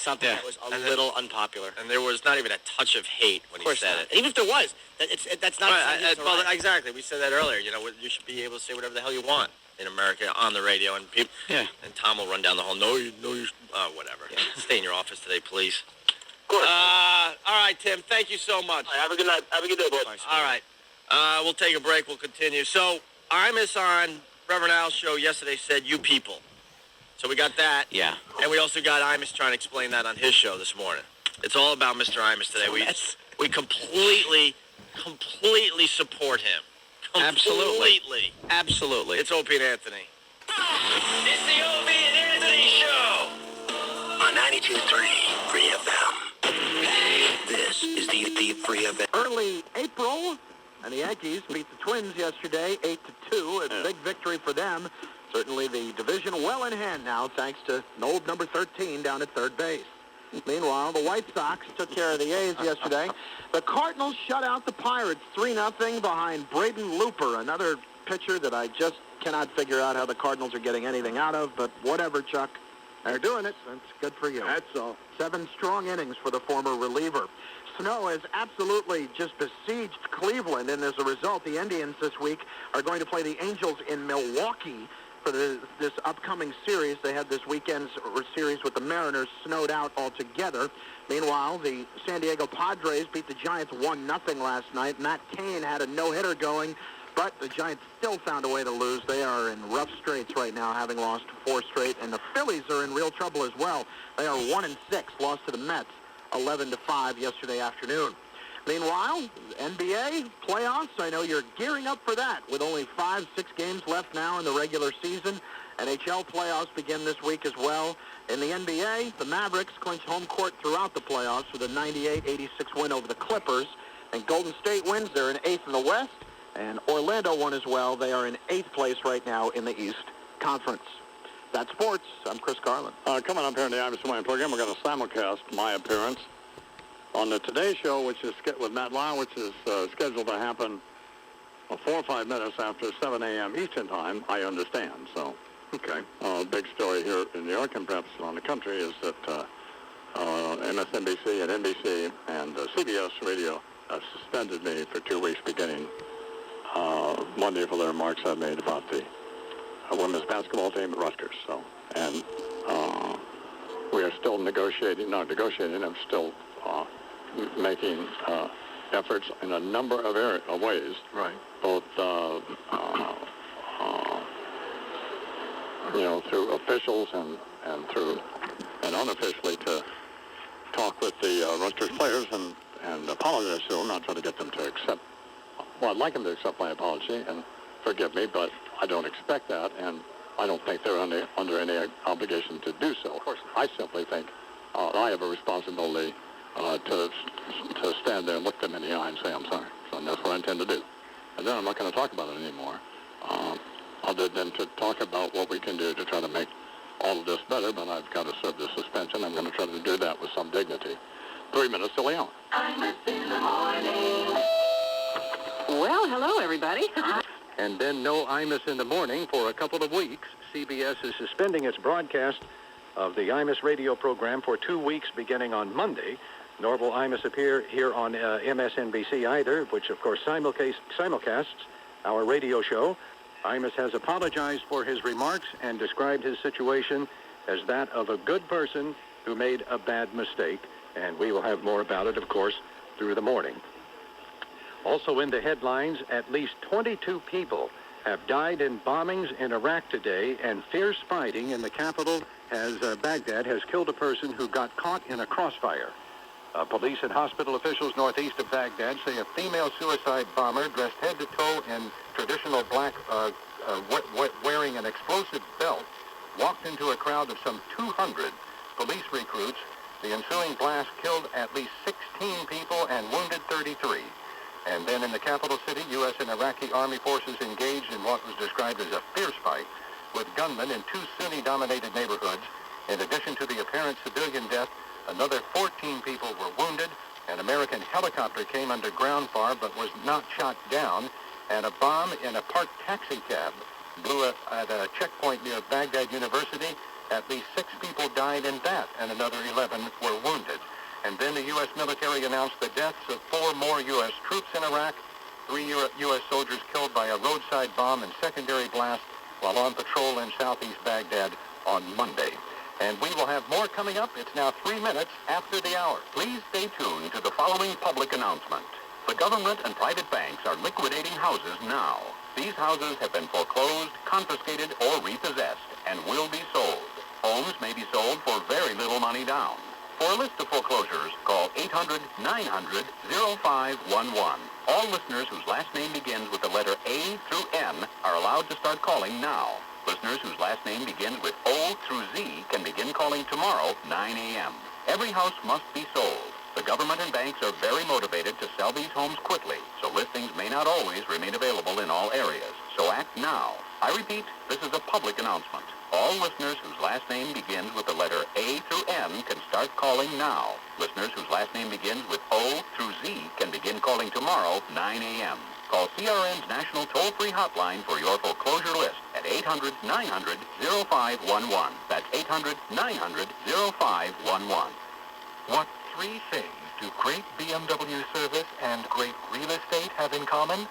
something that was a little unpopular. And there was not even a touch of hate when he said it. Even if there was, that's not... Well, exactly. We said that earlier. You know, you should be able to say whatever the hell you want in America on the radio. And people, and Tom will run down the hall. Whatever. Yeah. Stay in your office today, please. Of course. All right, Tim. Thank you so much. All right, have a good night. Have a good day, boys. All right. We'll take a break. We'll continue. So, Imus on Reverend Al's show yesterday said, "You people." So we got that. Yeah. And we also got Imus trying to explain that on his show this morning. It's all about Mr. Imus today. We completely support him. Completely. Absolutely. It's Opie and Anthony. It's the Opie and Anthony Show. On 92.3 Free FM. This is the Free FM. Early April, and the Yankees beat the Twins yesterday, 8-2. A big victory for them. Certainly the division well in hand now, thanks to an old number 13 down at third base. Meanwhile, the White Sox took care of the A's yesterday. The Cardinals shut out the Pirates 3-0 behind Braden Looper, another pitcher that I just cannot figure out how the Cardinals are getting anything out of, but whatever, Chuck. They're doing it. That's good for you. That's all. 7 strong innings for the former reliever. Snow has absolutely just besieged Cleveland, and as a result, the Indians this week are going to play the Angels in Milwaukee for this upcoming series. They had this weekend's series with the Mariners snowed out altogether. Meanwhile, the San Diego Padres beat the Giants 1-0 last night. Matt Cain had a no-hitter going, but the Giants still found a way to lose. They are in rough straits right now, having lost 4 straight, and the Phillies are in real trouble as well. They are 1-6, lost to the Mets 11-5 yesterday afternoon. Meanwhile, NBA playoffs, I know you're gearing up for that with only 5-6 games left now in the regular season. NHL playoffs begin this week as well. In the NBA, the Mavericks clinched home court throughout the playoffs with a 98-86 win over the Clippers. And Golden State wins. They're in 8th in the West. And Orlando won as well. They are in 8th place right now in the East Conference. That's sports. I'm Chris Carlin. Coming up here in the Imus Morning program, we're going to simulcast my appearance on the Today Show, which is with Matt Lauer, which is scheduled to happen 4 or 5 minutes after 7 a.m. Eastern Time, I understand. So, okay. Big story here in New York and perhaps around the country is that MSNBC and NBC and CBS Radio suspended me for 2 weeks beginning Monday for the remarks I made about the women's basketball team at Rutgers. So, and we are still negotiating. I'm still making efforts in a number of ways. Right. Both, through officials and unofficially to talk with the Rutgers players and apologize to them, not try to get them to accept. Well, I'd like them to accept my apology and forgive me, but I don't expect that, and I don't think they're under any obligation to do so. Of course, I simply think I have a responsibility to stand there and look them in the eye and say I'm sorry. So that's what I intend to do. And then I'm not going to talk about it anymore, other than to talk about what we can do to try to make all of this better, but I've got to serve the suspension. I'm going to try to do that with some dignity. 3 minutes till the hour. Imus in the morning. Well, hello, everybody. And then no Imus in the morning for a couple of weeks. CBS is suspending its broadcast of the Imus radio program for 2 weeks beginning on Monday. Nor will Imus appear here on MSNBC either, which of course simulcasts our radio show. Imus has apologized for his remarks and described his situation as that of a good person who made a bad mistake. And we will have more about it, of course, through the morning. Also in the headlines, at least 22 people have died in bombings in Iraq today, and fierce fighting in the capital Baghdad has killed a person who got caught in a crossfire. Police and hospital officials northeast of Baghdad say a female suicide bomber dressed head to toe in traditional black, wearing an explosive belt, walked into a crowd of some 200 police recruits. The ensuing blast killed at least 16 people and wounded 33. And then in the capital city, U.S. and Iraqi army forces engaged in what was described as a fierce fight with gunmen in 2 Sunni-dominated neighborhoods. In addition to the apparent civilian death, another 14 people were wounded. An American helicopter came under ground fire but was not shot down. And a bomb in a parked taxi cab blew at a checkpoint near Baghdad University At least 6 people died in that, and another 11 were wounded. And then the U.S. military announced the deaths of 4 more U.S. troops in Iraq, 3 U.S. soldiers killed by a roadside bomb and secondary blast while on patrol in southeast Baghdad on Monday. And we will have more coming up. It's now 3 minutes after the hour. Please stay tuned to the following public announcement. The government and private banks are liquidating houses now. These houses have been foreclosed, confiscated, or repossessed and will be sold. Homes may be sold for very little money down. For a list of foreclosures, call 800-900-0511. All listeners whose last name begins with the letter A through N are allowed to start calling now. Listeners whose last name begins with O through Z can begin calling tomorrow, 9 a.m. Every house must be sold. The government and banks are very motivated to sell these homes quickly, so listings may not always remain available in all areas. So act now. I repeat, this is a public announcement. All listeners whose last name begins with the letter A through N can start calling now. Listeners whose last name begins with O through Z can begin calling tomorrow, 9 a.m. Call CRN's national toll-free hotline for your foreclosure list at 800-900-0511. That's 800-900-0511. What 3 things do great BMW service and great real estate have in common?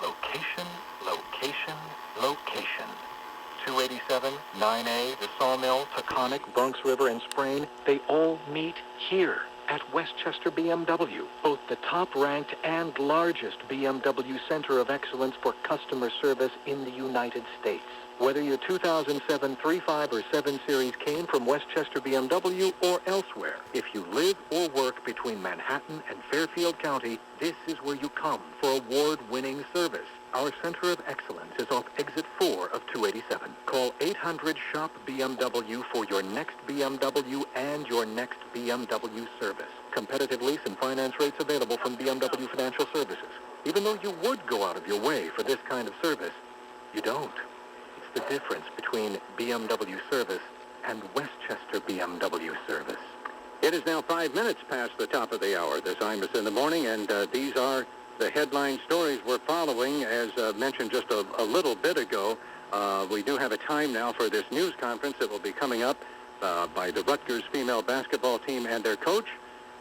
Location, location, location. 287, 9A, the Sawmill, Taconic, Bronx River, and Sprain, they all meet here at Westchester BMW, both the top-ranked and largest BMW Center of Excellence for customer service in the United States. Whether your 2007 3.5 or 7 Series came from Westchester BMW or elsewhere, if you live or work between Manhattan and Fairfield County, this is where you come for award-winning service. Our Center of Excellence is off Exit 4 of 287. Call 800-SHOP-BMW for your next BMW and your next BMW service. Competitive lease and finance rates available from BMW Financial Services. Even though you would go out of your way for this kind of service, you don't. It's the difference between BMW service and Westchester BMW service. It is now 5 minutes past the top of the hour. This Imus in the Morning, and these are the headline stories we're following. As mentioned just a little bit ago, we do have a time now for this news conference that will be coming up by the Rutgers female basketball team and their coach,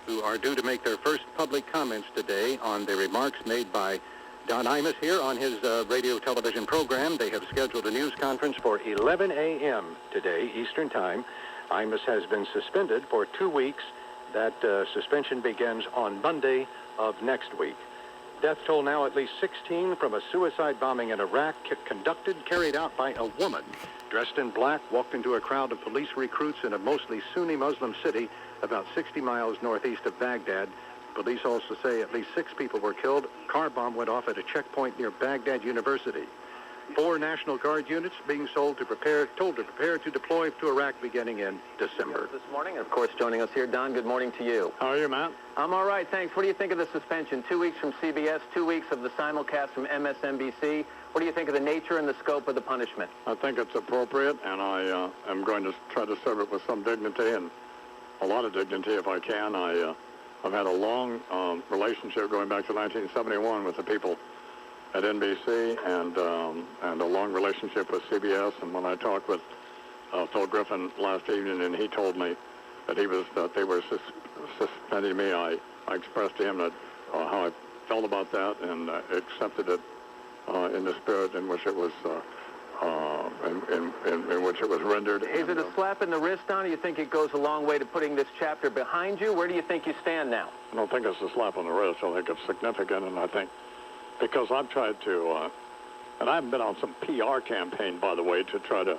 who are due to make their first public comments today on the remarks made by Don Imus here on his radio television program. They have scheduled a news conference for 11 a.m. today, Eastern Time. Imus has been suspended for 2 weeks. That suspension begins on Monday of next week. Death toll now at least 16 from a suicide bombing in Iraq carried out by a woman dressed in black, walked into a crowd of police recruits in a mostly Sunni Muslim city about 60 miles northeast of Baghdad. Police also say at least 6 people were killed. Car bomb went off at a checkpoint near Baghdad University. 4 National Guard units being told to prepare to deploy to Iraq beginning in December. This morning, of course, joining us here, Don, good morning to you. How are you, Matt? I'm all right, thanks. What do you think of the suspension? 2 weeks from CBS, 2 weeks of the simulcast from MSNBC. What do you think of the nature and the scope of the punishment? I think it's appropriate, and I am going to try to serve it with some dignity and a lot of dignity if I can. I've had a long relationship going back to 1971 with the people at NBC and a long relationship with CBS. And when I talked with Phil Griffin last evening, and he told me that they were suspending me, I expressed to him that how I felt about that, and accepted it in the spirit in which it was in which it was rendered. Is it a slap in the wrist, Don? Or you think it goes a long way to putting this chapter behind you? Where do you think you stand now? I don't think it's a slap on the wrist. I think it's significant, and I think because I've tried to, and I haven't been on some PR campaign, by the way, to try to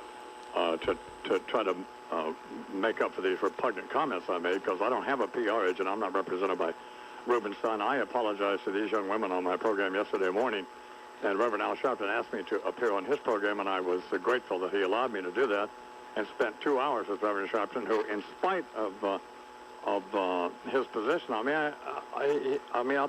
make up for these repugnant comments I made, because I don't have a PR agent. I'm not represented by Rubenstein. I apologize to these young women on my program yesterday morning, and Reverend Al Sharpton asked me to appear on his program, and I was grateful that he allowed me to do that, and spent 2 hours with Reverend Sharpton, who, in spite of his position, I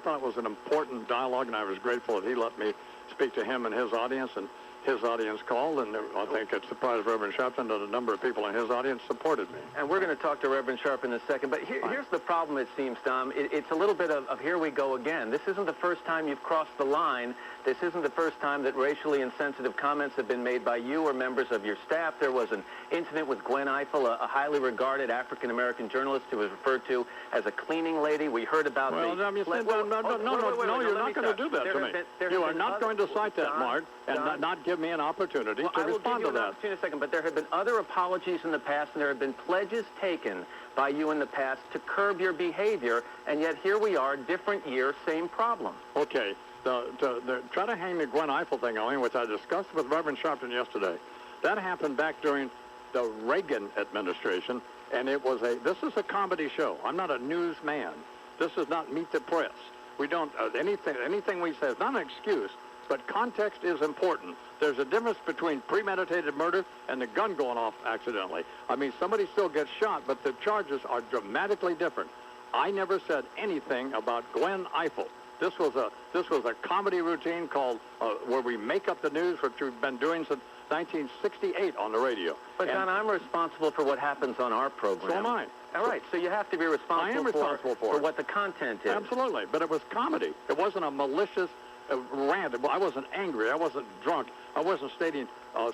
thought it was an important dialogue, and I was grateful that he let me speak to him and his audience. And his audience called, and I think it surprised Reverend Sharpton that a number of people in his audience supported me. And we're going to talk to Reverend Sharp in a second, but here's the problem, it seems, Tom. It's a little bit of here we go again. This isn't the first time you've crossed the line. This isn't the first time that racially insensitive comments have been made by you or members of your staff. There was an incident with Gwen Eiffel, a highly regarded African-American journalist who was referred to as a cleaning lady. We heard about no, you're not going to do that to me. You are not going to cite that, Mark, and not give me an opportunity to respond to that. I will give you an opportunity in a second, but there have been other apologies in the past, and there have been pledges taken by you in the past to curb your behavior, and yet here we are, different year, same problem. Okay. Try to hang the Gwen Eiffel thing on, which I discussed with Reverend Sharpton yesterday. That happened back during the Reagan administration, and this is a comedy show. I'm not a newsman. This is not Meet the Press. We don't, anything we say is not an excuse, but context is important. There's a difference between premeditated murder and the gun going off accidentally. I mean, somebody still gets shot, but the charges are dramatically different. I never said anything about Gwen Eiffel. This was a comedy routine called where we make up the news, which we've been doing since 1968 on the radio. But John, I'm responsible for what happens on our program. So am I. All right, so you have to be responsible. I am responsible for what the content is. Absolutely, but it was comedy. It wasn't a malicious rant. I wasn't angry. I wasn't drunk. I wasn't stating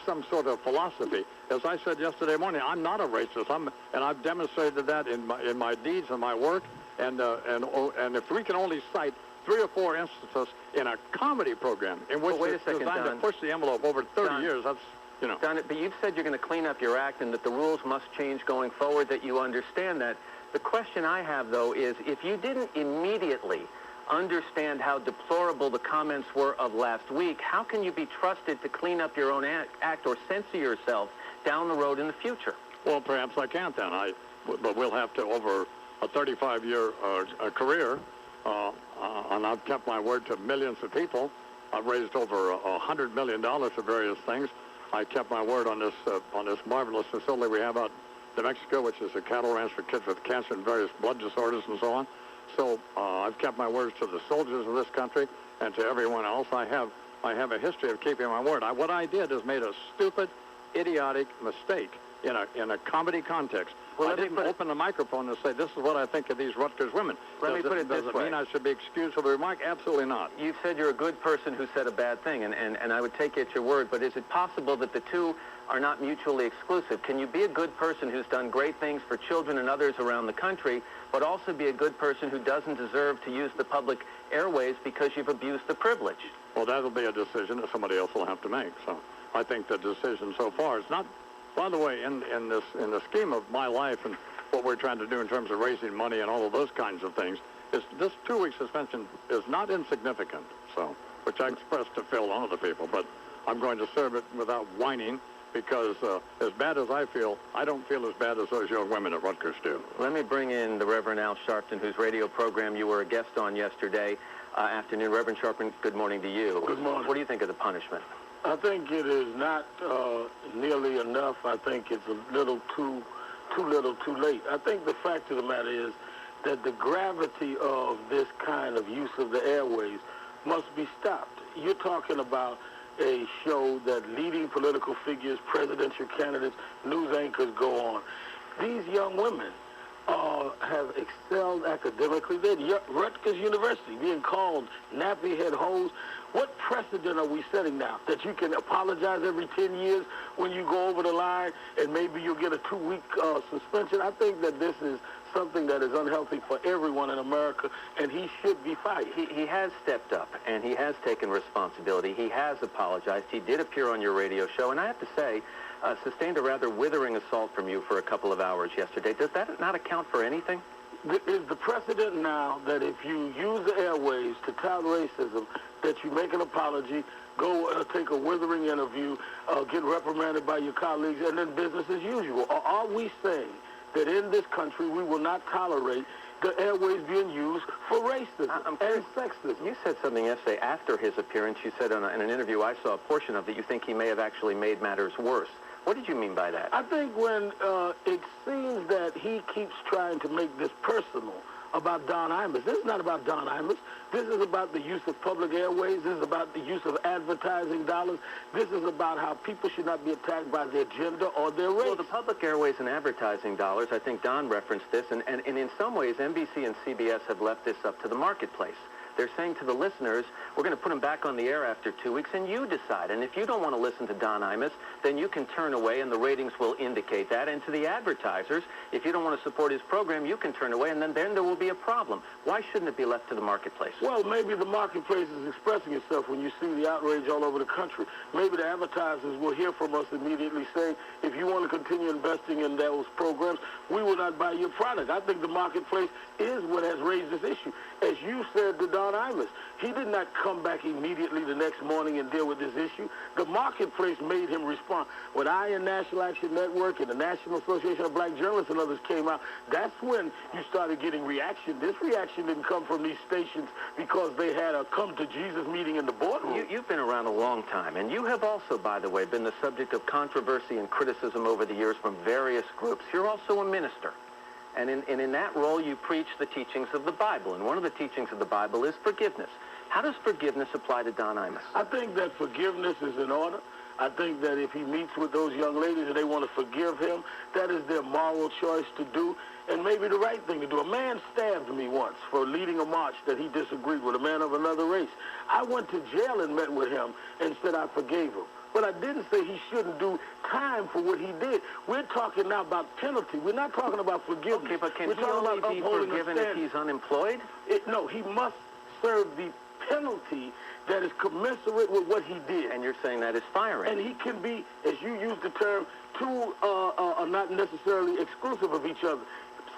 some sort of philosophy. As I said yesterday morning, I'm not a racist. And I've demonstrated that in my deeds and my work. And if we can only cite 3 or 4 instances in a comedy program in which it's designed to push the envelope over 30 years, that's, you know. Don, but you've said you're going to clean up your act and that the rules must change going forward, that you understand that. The question I have, though, is if you didn't immediately understand how deplorable the comments were of last week, how can you be trusted to clean up your own act or censor yourself down the road in the future? Well, perhaps I can't then. But we'll have to, over a 35-year career, and I've kept my word to millions of people. I've raised over $100 million for various things. I kept my word on this marvelous facility we have out in New Mexico, which is a cattle ranch for kids with cancer and various blood disorders and so on. So I've kept my words to the soldiers of this country and to everyone else. I have a history of keeping my word. What I did is made a stupid, idiotic mistake in a comedy context. Well, I didn't open the microphone and say, this is what I think of these Rutgers women. Let me put it this way. Does it mean I should be excused for the remark? Absolutely not. You've said you're a good person who said a bad thing, and I would take you at your word, but is it possible that the two are not mutually exclusive? Can you be a good person who's done great things for children and others around the country, but also be a good person who doesn't deserve to use the public airways because you've abused the privilege? Well, that'll be a decision that somebody else will have to make. So I think the decision so far is not. By the way, in the scheme of my life and what we're trying to do in terms of raising money and all of those kinds of things, is this 2-week suspension is not insignificant. So, which I expressed to Phil and other people, but I'm going to serve it without whining because as bad as I feel, I don't feel as bad as those young women at Rutgers do. Let me bring in the Reverend Al Sharpton, whose radio program you were a guest on yesterday afternoon. Reverend Sharpton, good morning to you. Good morning. What do you think of the punishment? I think it is not nearly enough. I think it's a little too little too late. I think the fact of the matter is that the gravity of this kind of use of the airways must be stopped. You're talking about a show that leading political figures, presidential candidates, news anchors go on. These young women have excelled academically. They're at Rutgers University being called nappy-head hoes. What precedent are we setting now? That you can apologize every 10 years when you go over the line and maybe you'll get a 2-week suspension? I think that this is something that is unhealthy for everyone in America, and he should be fired. He has stepped up, and he has taken responsibility. He has apologized. He did appear on your radio show, and I have to say, sustained a rather withering assault from you for a couple of hours yesterday. Does that not account for anything? Is the precedent now that if you use the airwaves to tout racism, that you make an apology, go take a withering interview, get reprimanded by your colleagues, and then business as usual? Or are we saying that in this country we will not tolerate the airways being used for racism and sexism? You said something yesterday after his appearance. You said in an interview I saw a portion of that you think he may have actually made matters worse. What did you mean by that? I think when it seems that he keeps trying to make this personal about Don Imus. This is not about Don Imus. This is about the use of public airways. This is about the use of advertising dollars. This is about how people should not be attacked by their gender or their race. Well, the public airways and advertising dollars, I think Don referenced this, and in some ways, NBC and CBS have left this up to the marketplace. They're saying to the listeners, we're going to put them back on the air after 2 weeks, and you decide. And if you don't want to listen to Don Imus, then you can turn away, and the ratings will indicate that. And to the advertisers, if you don't want to support his program, you can turn away, and then there will be a problem. Why shouldn't it be left to the marketplace? Well, maybe the marketplace is expressing itself when you see the outrage all over the country. Maybe the advertisers will hear from us immediately saying, if you want to continue investing in those programs, we will not buy your product. I think the marketplace is what has raised this issue. As you said to Don Imus, he did not come back immediately the next morning and deal with this issue. The marketplace made him respond. When I and National Action Network and the National Association of Black Journalists and others came out, that's when you started getting reaction. This reaction didn't come from these stations because they had a come-to-Jesus meeting in the boardroom. You've been around a long time, and you have also, by the way, been the subject of controversy and criticism over the years from various groups. You're also a minister. And in that role, you preach the teachings of the Bible. And one of the teachings of the Bible is forgiveness. How does forgiveness apply to Don Imus? I think that forgiveness is in order. I think that if he meets with those young ladies and they want to forgive him, that is their moral choice to do and maybe the right thing to do. A man stabbed me once for leading a march that he disagreed with, a man of another race. I went to jail and met with him and said I forgave him. But I didn't say he shouldn't do time for what he did. We're talking now about penalty. We're not talking about forgiveness. Okay, but can We're he talking only about be upholding forgiven if he's unemployed? No, he must serve the penalty that is commensurate with what he did. And you're saying that is firing. And he can be, as you use the term, two are not necessarily exclusive of each other.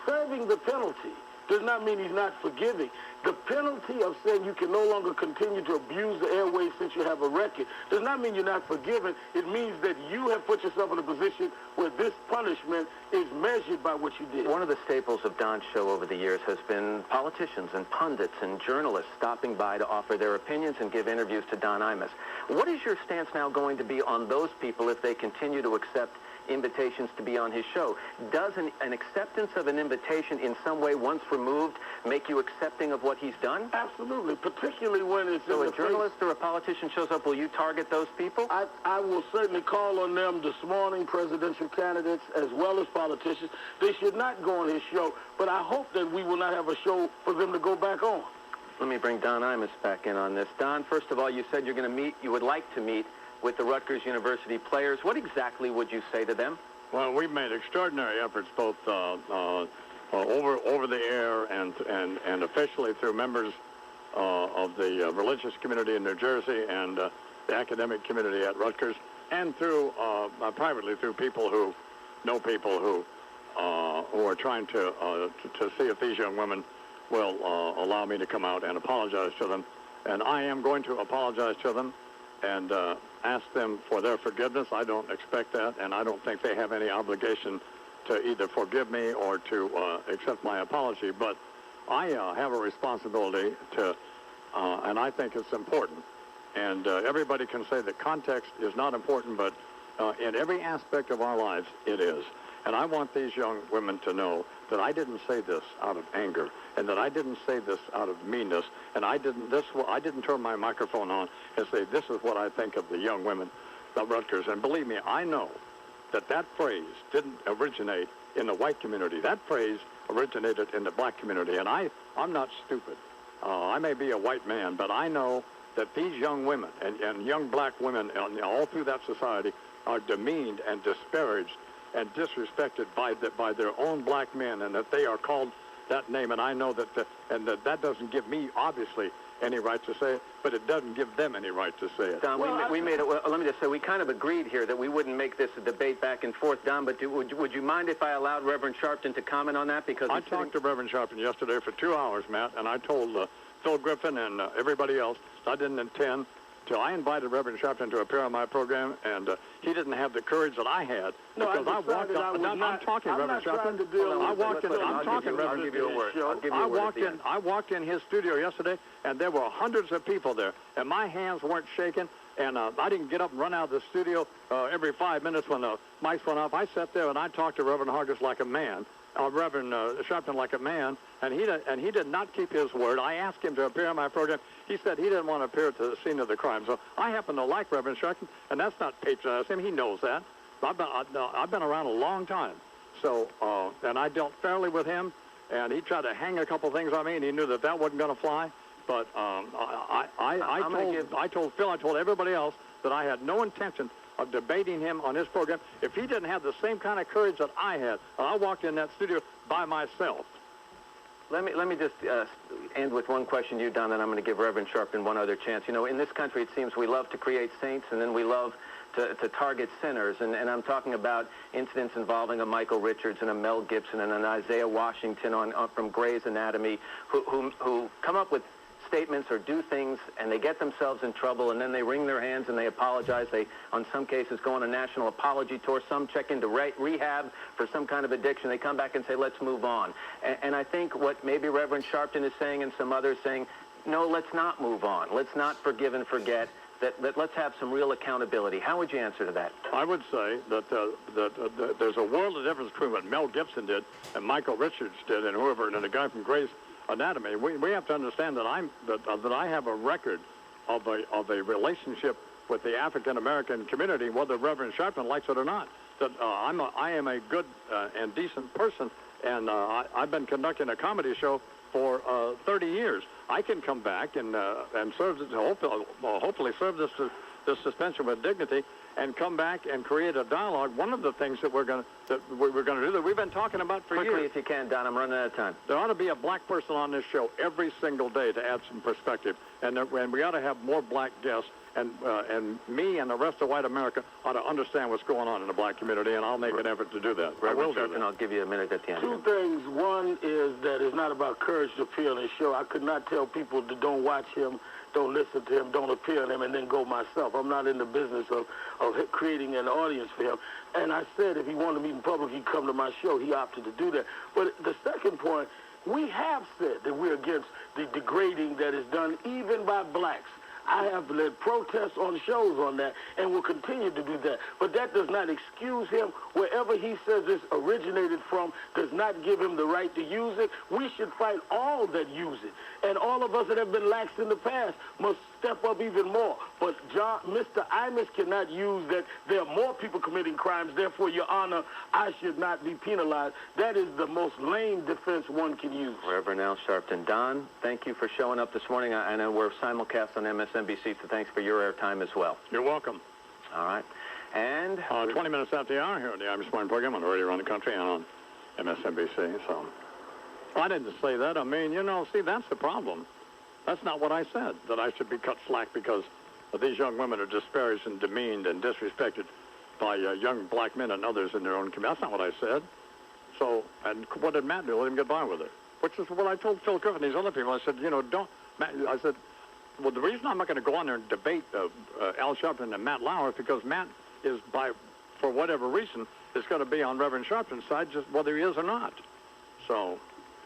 Serving the penalty does not mean he's not forgiving. The penalty of saying you can no longer continue to abuse the airways since you have a record does not mean you're not forgiven. It means that you have put yourself in a position where this punishment is measured by what you did. One of the staples of Don's show over the years has been politicians and pundits and journalists stopping by to offer their opinions and give interviews to Don Imus. What is your stance now going to be on those people if they continue to accept invitations to be on his show? Does an acceptance of an invitation in some way, once removed, make you accepting of what he's done? Absolutely, particularly when it's so a journalist or a politician shows up, will you target those people? I will certainly call on them this morning, presidential candidates as well as politicians. They should not go on his show, but I hope that we will not have a show for them to go back on. Let me bring Don Imus back in on this. Don, first of all, you said you would like to meet with the Rutgers University players. What exactly would you say to them? Well, we've made extraordinary efforts both over the air and officially through members of the religious community in New Jersey and the academic community at Rutgers, and through privately through people who know people who are trying to see if these young women will allow me to come out and apologize to them. And I am going to apologize to them and ask them for their forgiveness. I don't expect that, and I don't think they have any obligation to either forgive me or to accept my apology. But I have a responsibility to, and I think it's important. And everybody can say that context is not important, but in every aspect of our lives, it is. And I want these young women to know that I didn't say this out of anger, and that I didn't say this out of meanness, and I didn't turn my microphone on and say, this is what I think of the young women of Rutgers. And believe me, I know that phrase didn't originate in the white community. That phrase originated in the black community, and I'm not stupid. I may be a white man, but I know that these young women and young black women all through that society are demeaned and disparaged and disrespected by their own black men, and that they are called that name. And I know that doesn't give me, obviously, any right to say it, but it doesn't give them any right to say it. Don, let me just say, we kind of agreed here that we wouldn't make this a debate back and forth, Don, but would you mind if I allowed Reverend Sharpton to comment on that? Because I talked to Reverend Sharpton yesterday for 2 hours, Matt, and I told Phil Griffin and everybody else I didn't intend to. I invited Reverend Sharpton to appear on my program, and he didn't have the courage that I had. No, because I walked on. I'm talking, Reverend Sharpton. I walked in. I'm talking, Reverend. I'll give you a word. I walked in his studio yesterday, and there were hundreds of people there, and my hands weren't shaking, And I didn't get up and run out of the studio every 5 minutes when the mics went off. I sat there and I talked to Reverend Hargis like a man, Reverend Sharpton like a man, and he did not keep his word. I asked him to appear on my program. He said he didn't want to appear at the scene of the crime. So I happen to like Reverend Sharpton, and that's not patronizing him. He knows that. I've been around a long time. So, and I dealt fairly with him, and he tried to hang a couple things on me, and he knew that wasn't going to fly. But I told Phil, I told everybody else that I had no intention of debating him on his program. If he didn't have the same kind of courage that I had, I walked in that studio by myself. Let me just end with one question to you, Don, and I'm going to give Reverend Sharpton one other chance. You know, in this country, it seems we love to create saints, and then we love to target sinners. And I'm talking about incidents involving a Michael Richards and a Mel Gibson and an Isaiah Washington from Grey's Anatomy who come up with statements or do things, and they get themselves in trouble, and then they wring their hands and they apologize. They, on some cases, go on a national apology tour. Some check into rehab for some kind of addiction. They come back and say, let's move on. And I think what maybe Reverend Sharpton is saying and some others saying, no, let's not move on. Let's not forgive and forget. That let's have some real accountability. How would you answer to that? I would say that there's a world of difference between what Mel Gibson did and Michael Richards did and whoever, and the guy from Grey's Anatomy. We have to understand that I have a record of a relationship with the African American community, whether Reverend Sharpton likes it or not. That I am a good and decent person, and I've been conducting a comedy show for 30 years. I can come back and serve this, hopefully serve this suspension with dignity, and come back and create a dialogue. One of the things that we're going to do that we've been talking about for years. Quickly, if you can, Don. I'm running out of time. There ought to be a black person on this show every single day to add some perspective, and we ought to have more black guests. And me and the rest of white America ought to understand what's going on in the black community, and I'll make an effort to do that. I will do that. And I'll give you a minute at the end. Two things. One is that it's not about courage to appear on his show. I could not tell people to don't watch him, don't listen to him, don't appear on him, and then go myself. I'm not in the business of creating an audience for him. And I said if he wanted to meet in public, he'd come to my show. He opted to do that. But the second point, we have said that we're against the degrading that is done even by blacks. I have led protests on shows on that and will continue to do that. But that does not excuse him. Wherever he says this originated from does not give him the right to use it. We should fight all that use it. And all of us that have been lax in the past must step up even more. But Mr. Imus cannot use that there are more people committing crimes, therefore, Your Honor, I should not be penalized. That is the most lame defense one can use. Reverend Al Sharpton. Don, thank you for showing up this morning. I know we're simulcast on MSNBC, so thanks for your airtime as well. You're welcome. All right. And 20 minutes after the hour here on the Imus Morning Program on the radio around the country and on MSNBC. So I didn't say that. I mean, see, that's the problem. That's not what I said, that I should be cut slack because these young women are disparaged and demeaned and disrespected by young black men and others in their own community. That's not what I said. So, and what did Matt do? Let him get by with it. Which is what I told Phil Griffin and these other people. I said, don't, Matt, I said, well, the reason I'm not going to go on there and debate Al Sharpton and Matt Lauer is because Matt is, for whatever reason, is going to be on Reverend Sharpton's side, just whether he is or not. So,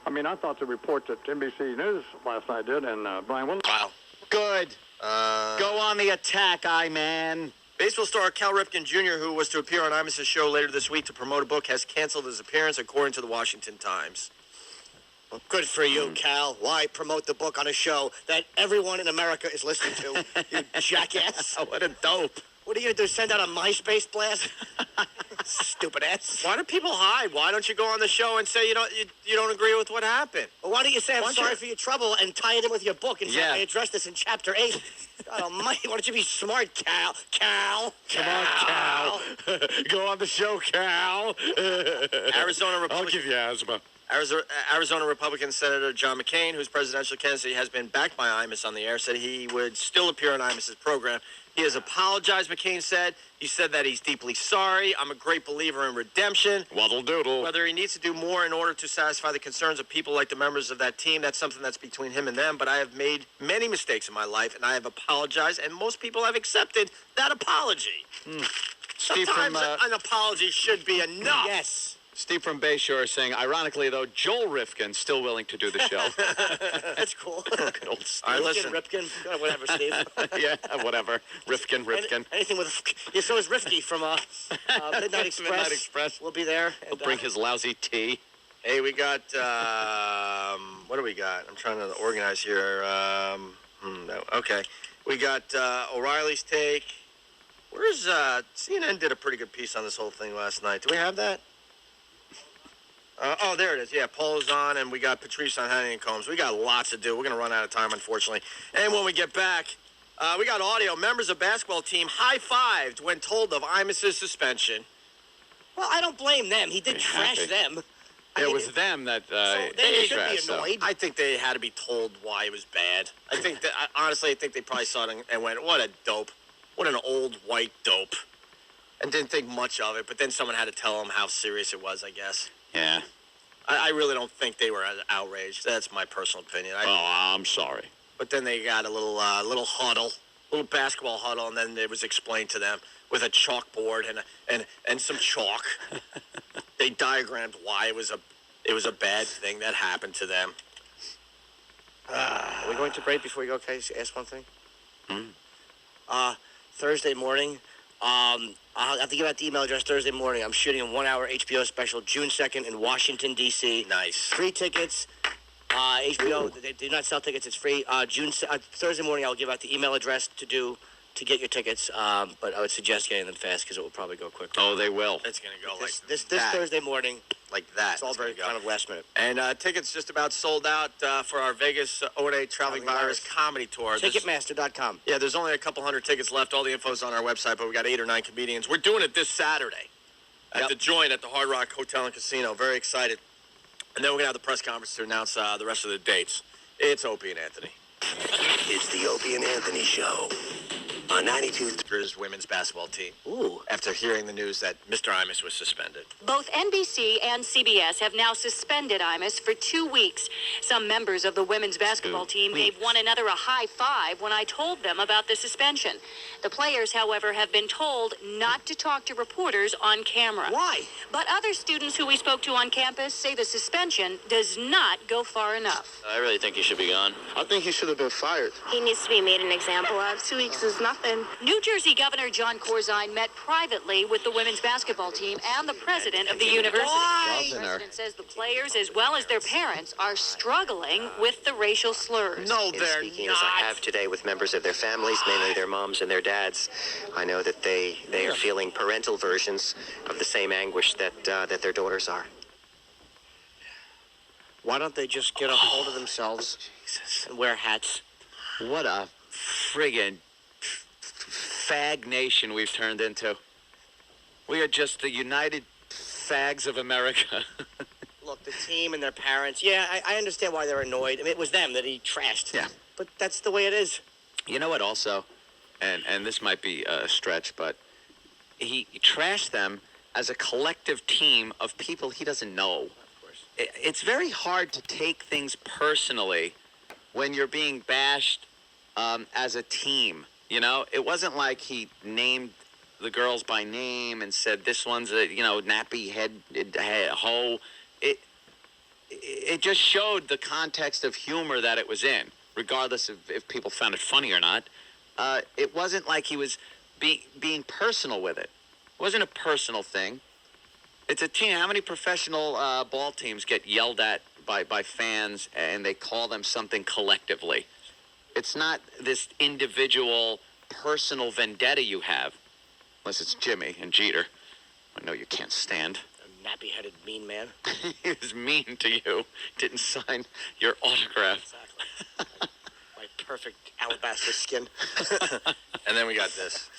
I mean, I thought the report that NBC News last night did, and Brian Williams. Wow. Good. Go on the attack, I-man. Baseball star Cal Ripken Jr., who was to appear on Imus' show later this week to promote a book, has canceled his appearance, according to the Washington Times. Well, good for you, Cal. Why promote the book on a show that everyone in America is listening to, you jackass? What a dope. What are you going to do, send out a MySpace blast? Stupid ass. Why do people hide? Why don't you go on the show and say you don't agree with what happened? Well, why don't you say I'm sorry for your trouble and tie it in with your book and say I addressed this in Chapter 8? God almighty, why don't you be smart, Cal? Cal. Come on, Cal. Go on the show, Cal. Arizona Republican. I'll give you asthma. Arizona Republican Senator John McCain, whose presidential candidacy has been backed by Imus on the air, said he would still appear on Imus' program. He has apologized, McCain said. He said that he's deeply sorry. I'm a great believer in redemption. Waddle doodle. Whether he needs to do more in order to satisfy the concerns of people like the members of that team, that's something that's between him and them. But I have made many mistakes in my life, and I have apologized, and most people have accepted that apology. Steve Sometimes an apology should be enough. Yes. Steve from Bayshore is saying, ironically, though, Joel Rifkin's still willing to do the show. That's cool. Good old Steve. All right, listen. Ripken, whatever, Steve. Yeah, whatever. Rifkin. Anything with... Yeah, so is Rifky from Midnight Express. Midnight Express. We'll be there. He'll bring his lousy tea. Hey, we got, what do we got? I'm trying to organize here. No, okay. We got O'Reilly's take. Where's, CNN did a pretty good piece on this whole thing last night. Do we have that? Oh, there it is. Yeah, Paul's on, and we got Patrice on Hannity and Combs. We got lots to do. We're going to run out of time, unfortunately. And when we get back, we got audio. Members of basketball team high-fived when told of Imus's suspension. Well, I don't blame them. He did trash them. It was them that they should be annoyed. I think they had to be told why it was bad. I think that, honestly, I think they probably saw it and went, what a dope. What an old white dope. And didn't think much of it, but then someone had to tell them how serious it was, I guess. Yeah. I really don't think they were outraged. That's my personal opinion. I'm sorry. But then they got a little huddle, little basketball huddle, and then it was explained to them with a chalkboard and some chalk. They diagrammed why it was a bad thing that happened to them. Are we going to break before we go? Can I ask one thing? Thursday morning. I'll have to give out the email address Thursday morning. I'm shooting a 1-hour HBO special June 2nd in Washington, D.C. Nice. Free tickets. HBO, they do not sell tickets. It's free. Thursday morning, I'll give out the email address to get your tickets. But I would suggest getting them fast because it will probably go quickly. Oh, they will. It's going to go this that. Thursday morning. Like that. It's all very kind of last minute. And tickets just about sold out for our Vegas O&A Traveling Virus Comedy Tour. Ticketmaster.com. Yeah, there's only a couple hundred tickets left. All the info's on our website, but we got 8 or 9 comedians. We're doing it this Saturday at the Joint at the Hard Rock Hotel and Casino. Very excited. And then we're going to have the press conference to announce the rest of the dates. It's Opie and Anthony. It's the Opie and Anthony Show on 92.3 women's basketball team. Ooh. After hearing the news that Mr. Imus was suspended. Both NBC and CBS have now suspended Imus for 2 weeks. Some members of the women's basketball team gave one another a high five when I told them about the suspension. The players, however, have been told not to talk to reporters on camera. Why? But other students who we spoke to on campus say the suspension does not go far enough. I really think he should be gone. I think he should have been fired. He needs to be made an example of. 2 weeks is nothing. New Jersey Governor John Corzine met privately with the women's basketball team and the president of the university. The president says the players, as well as their parents, are struggling with the racial slurs. No, they're speaking not. As I have today with members of their families, mainly their moms and their dads, I know that they are feeling parental versions of the same anguish that their daughters are. Why don't they just get a hold of themselves and wear hats? What a friggin' fag nation we've turned into. We are just the United Fags of America. Look, the team and their parents, yeah, I understand why they're annoyed. I mean, it was them that he trashed. Yeah. But that's the way it is. You know what also, and this might be a stretch, but he trashed them as a collective team of people he doesn't know. Of course. It's very hard to take things personally when you're being bashed as a team. You know, it wasn't like he named the girls by name and said this one's a nappy head hoe. It just showed the context of humor that it was in, regardless of if people found it funny or not. It wasn't like he was being personal with it. It wasn't a personal thing. It's a team. How many professional ball teams get yelled at by fans and they call them something collectively? It's not this individual personal vendetta you have, unless it's Jimmy and Jeter. I know you can't stand. A nappy-headed mean man. He was mean to you. Didn't sign your autograph. Exactly. My perfect alabaster skin. And then we got this.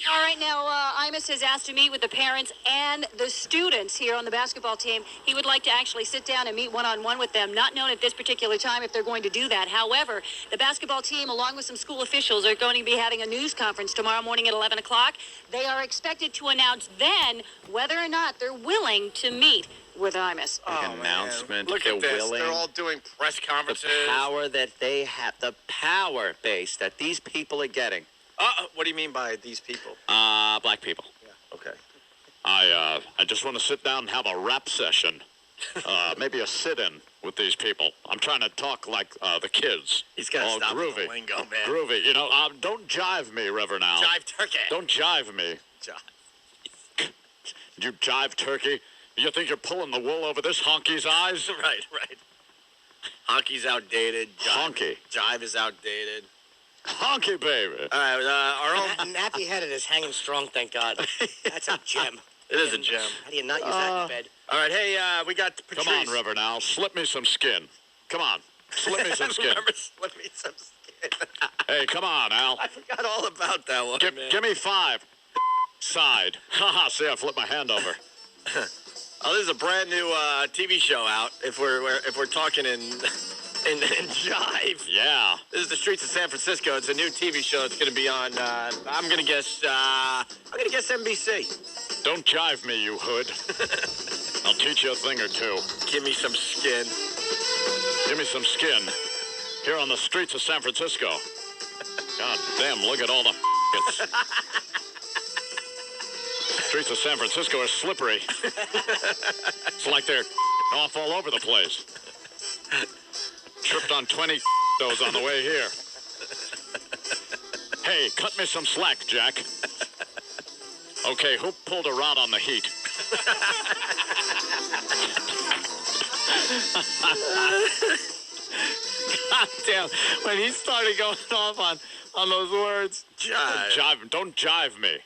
All right, now, Imus has asked to meet with the parents and the students here on the basketball team. He would like to actually sit down and meet one-on-one with them. Not known at this particular time if they're going to do that. However, the basketball team, along with some school officials, are going to be having a news conference tomorrow morning at 11 o'clock. They are expected to announce then whether or not they're willing to meet with Imus. Announcement. Look at this. They're all doing press conferences. The power that they have, the power base that these people are getting. What do you mean by these people? Black people. Yeah. Okay. I just want to sit down and have a rap session. Maybe a sit-in with these people. I'm trying to talk like the kids. He's got to stop with the groovy. lingo, man. Groovy. You know, don't jive me, Reverend Al. Jive turkey. Don't jive me. Jive. You jive turkey? You think you're pulling the wool over this honky's eyes? Right. Honky's outdated. Honky. Jive is outdated. Honky, baby. All right, our own... Nappy-headed is hanging strong, thank God. That's a gem. It is a gem. How do you not use that in bed? All right, hey, we got Patrice. Come on, Reverend Al. Slip me some skin. Come on. Slip me some skin. Remember, slip me some skin. Hey, come on, Al. I forgot all about that one, man. Give me 5. Side. Haha, see, I flipped my hand over. Oh, this is a brand new TV show out. If we're talking in jive. Yeah. This is the streets of San Francisco. It's a new TV show. It's going to be on. I'm gonna guess NBC. Don't jive me, you hood. I'll teach you a thing or two. Give me some skin. Give me some skin. Here on the streets of San Francisco. God damn! Look at all the. Streets of San Francisco are slippery. It's like they're off all over the place. Tripped on 20 those on the way here. Hey, cut me some slack, Jack. Okay, who pulled a rod on the heat? God damn, when he started going off on those words. Jive. Don't jive me.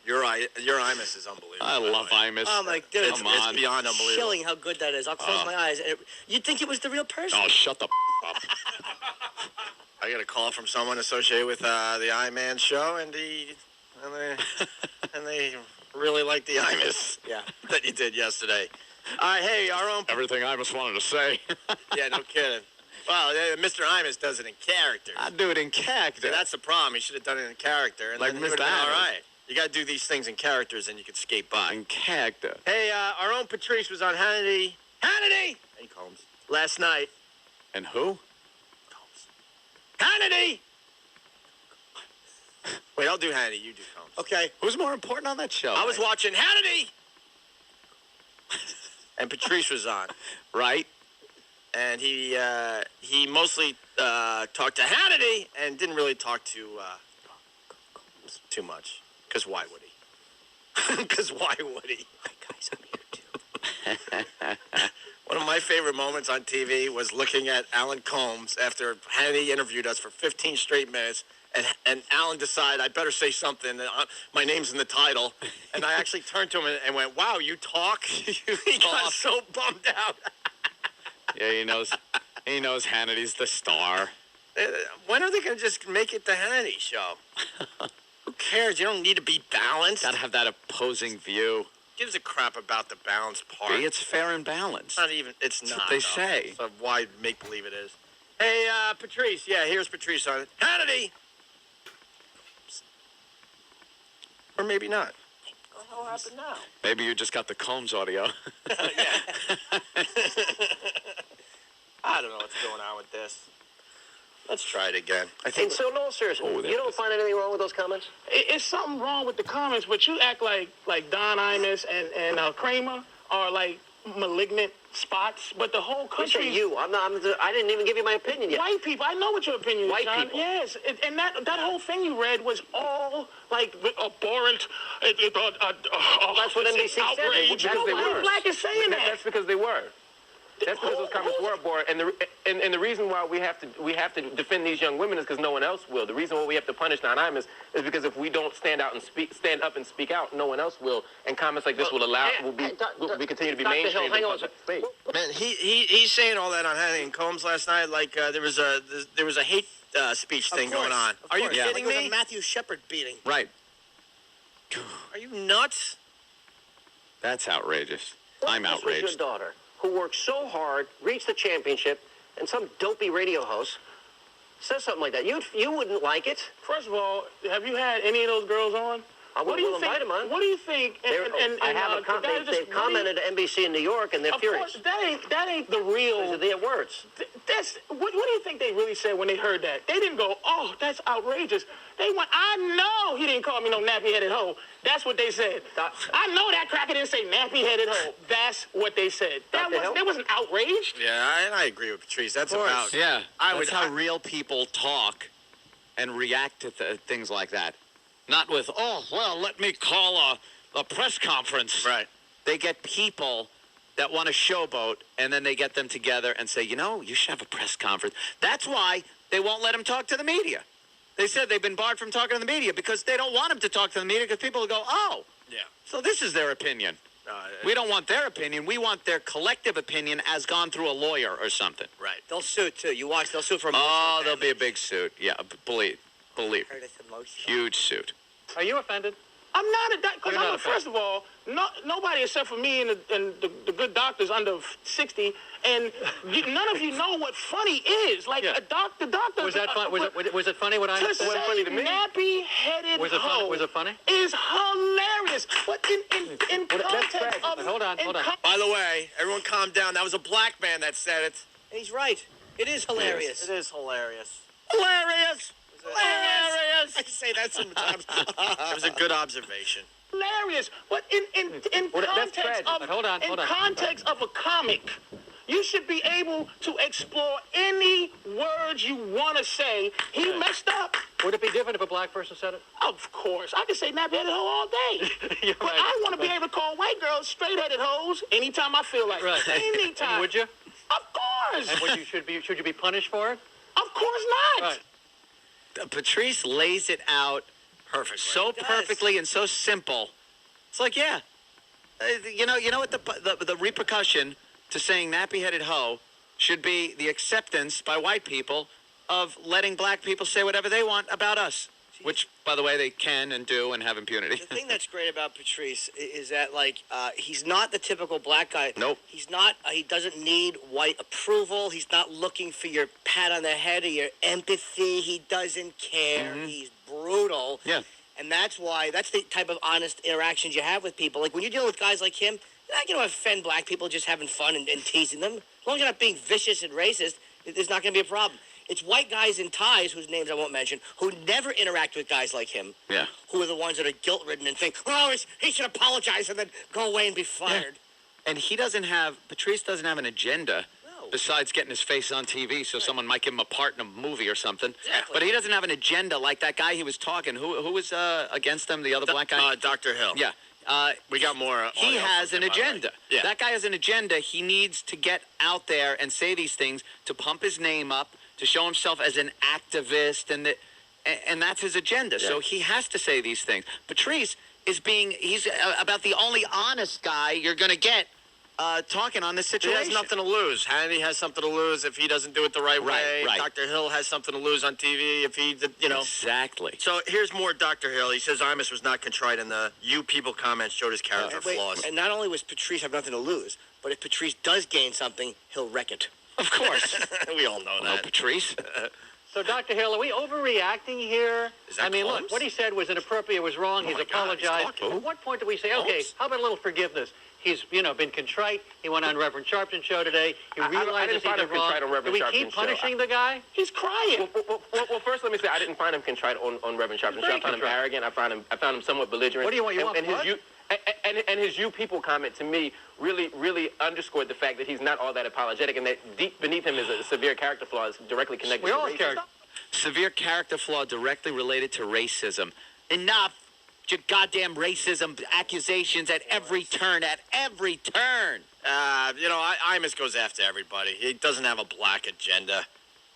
Your Imus is unbelievable. I love Imus. Oh my goodness. It's beyond unbelievable. Chilling how good that is. I'll close my eyes. And you'd think it was the real person. Oh, shut the up. I got a call from someone associated with the I-Man show, and they really liked the Imus that you did yesterday. All right, hey, our own... Everything Imus wanted to say. Yeah, no kidding. Well, Mr. Imus does it in character. I do it in character. See, that's the problem. He should have done it in character. And like then Mr. All Imus. right. You got to do these things in characters, and you can skate by. In character. Hey, our own Patrice was on Hannity. Hey, Combs. Last night. And who? Hannity! Wait, I'll do Hannity. You do Combs. Okay. Who's more important on that show? I was watching Hannity! And Patrice was on. Right. And he mostly talked to Hannity and didn't really talk to too much. Because why would he? Because why would he? Hi, guys, I'm here, too. One of my favorite moments on TV was looking at Alan Combs after Hannity interviewed us for 15 straight minutes. And Alan decided I better say something. My name's in the title. And I actually turned to him and went, wow, you talk? He got so bummed out. Yeah, he knows Hannity's the star. When are they going to just make it the Hannity show? Who cares? You don't need to be balanced. Gotta have that opposing view. Gives a crap about the balanced part. It's fair and balanced. It's not. What they say. So why make-believe it is. Hey, Patrice. Yeah, here's Patrice on it. Hannity! Or maybe not. What the hell happened now? Maybe you just got the Combs audio. Yeah. I don't know what's going on with this. Let's try it again. And so, no, seriously, you don't find anything wrong with those comments? It's something wrong with the comments, but you act like Don Imus and Kramer are like malignant spots, but the whole country. You say you. I didn't even give you my opinion yet. White people. I know what your opinion is, White John. people. Yes, and that whole thing you read was all like abhorrent. That's what NBC said. Outrage. Nobody black is saying that. That's because they were. That's because those comments were abhorrent, and the reason why we have to defend these young women is because no one else will. The reason why we have to punish Don Imus is because if we don't stand up and speak out, no one else will. And comments like this will continue to be mainstream. Hang on. Man, he's saying all that on Hannity and Combs last night. Like there was a hate speech thing going on. Are you kidding me? It was a Matthew Shepard beating. Right. Are you nuts? That's outrageous. I'm This was outraged. your daughter, who worked so hard, reached the championship, and some dopey radio host says something like that. You wouldn't like it. First of all, have you had any of those girls on? What do you we'll think? invite 'em on. What do you think? They've commented to NBC in New York, and they're Of furious. course, that ain't the real. Those are their words. What do you think they really said when they heard that? They didn't go, "Oh, that's outrageous." They went, "I know he didn't call me no nappy-headed hoe." That's what they said. I know that cracker didn't say nappy-headed hoe. That's what they said. They wasn't outraged. Yeah, and I agree with Patrice. That's about. Yeah, that's how real people talk and react to things like that. Not with, "Oh, well, let me call a press conference." Right. They get people that want to showboat, and then they get them together and say, you should have a press conference. That's why they won't let him talk to the media. They said they've been barred from talking to the media because they don't want him to talk to the media because people will go, "Oh, yeah, so this is their opinion." We don't want their opinion. We want their collective opinion as gone through a lawyer or something. Right. They'll sue, too. You watch, they'll sue for Oh, there'll be a big suit. Yeah, believe. Heard it's emotional. Huge suit. Are you offended? I'm not because You're not first of all, nobody except for me and the good doctors under 60, and none of you know what funny is. Like the doctor. Was that fun? Was it funny what I to said? say Funny to me. nappy-headed Was it funny? hoe Was it funny? is hilarious. But in context of hold on. By the way, everyone calm down. That was a black man that said it. He's right. It is hilarious. It is hilarious. Hilarious. Hilarious. I say that sometimes. It was a good observation. hilarious. But in context of a comic, you should be able to explore any words you want to say. He messed up. Would it be different if a black person said it? Of course. I can say nappy-headed hoe all day. But I want to be able to call white girls straight-headed hoes anytime I feel like it. Anytime. And would you? Of course. And should you be punished for it? Of course not. Right. Patrice lays it out perfectly and so simple. It's like, yeah, you know what the repercussion to saying nappy-headed hoe should be the acceptance by white people of letting black people say whatever they want about us, which, by the way, they can and do and have impunity. The thing that's great about Patrice is that, he's not the typical black guy. Nope. He's not. He doesn't need white approval. He's not looking for your pat on the head or your empathy. He doesn't care. Mm-hmm. He's brutal. Yeah. And that's the type of honest interactions you have with people. Like, when you're dealing with guys like him, you're not going to offend black people just having fun and teasing them. As long as you're not being vicious and racist, there's not going to be a problem. It's white guys in ties, whose names I won't mention, who never interact with guys like him. Yeah. Who are the ones that are guilt-ridden and think, "Oh, he should apologize and then go away and be fired." Yeah. And Patrice doesn't have an agenda besides getting his face on TV so someone might give him a part in a movie or something. Exactly. But he doesn't have an agenda like that guy he was talking. Who was against him, the other black guy? Dr. Hill. Yeah. We got more. He has an agenda. Yeah. That guy has an agenda. He needs to get out there and say these things to pump his name up, to show himself as an activist, and that's his agenda. Yeah. So he has to say these things. Patrice he's about the only honest guy you're going to get talking on this situation. He has nothing to lose. Hannity has something to lose if he doesn't do it the right way. Right. Dr. Hill has something to lose on TV if he, Exactly. So here's more Dr. Hill. He says Imus was not contrite and the "you people" comments showed his character flaws. And not only was Patrice have nothing to lose, but if Patrice does gain something, he'll wreck it. Of course. We all know that. Patrice. So, Dr. Hill, are we overreacting here? Is that look, what he said was inappropriate, was wrong. He's apologized. At what point do we say, okay, how about a little forgiveness? He's, been contrite. He went on Reverend Sharpton's show today. He realizes he did wrong. Do we keep punishing the guy? He's crying. Well, first let me say I didn't find him contrite on Reverend Sharpton's show. I found him arrogant. I found him somewhat belligerent. What do you want? And his "you people" comment to me really underscored the fact that he's not all that apologetic, and that deep beneath him is a severe character flaw that's directly connected to racism. Severe character flaw directly related to racism. Enough. Your goddamn racism accusations at every turn. Imus goes after everybody. He doesn't have a black agenda.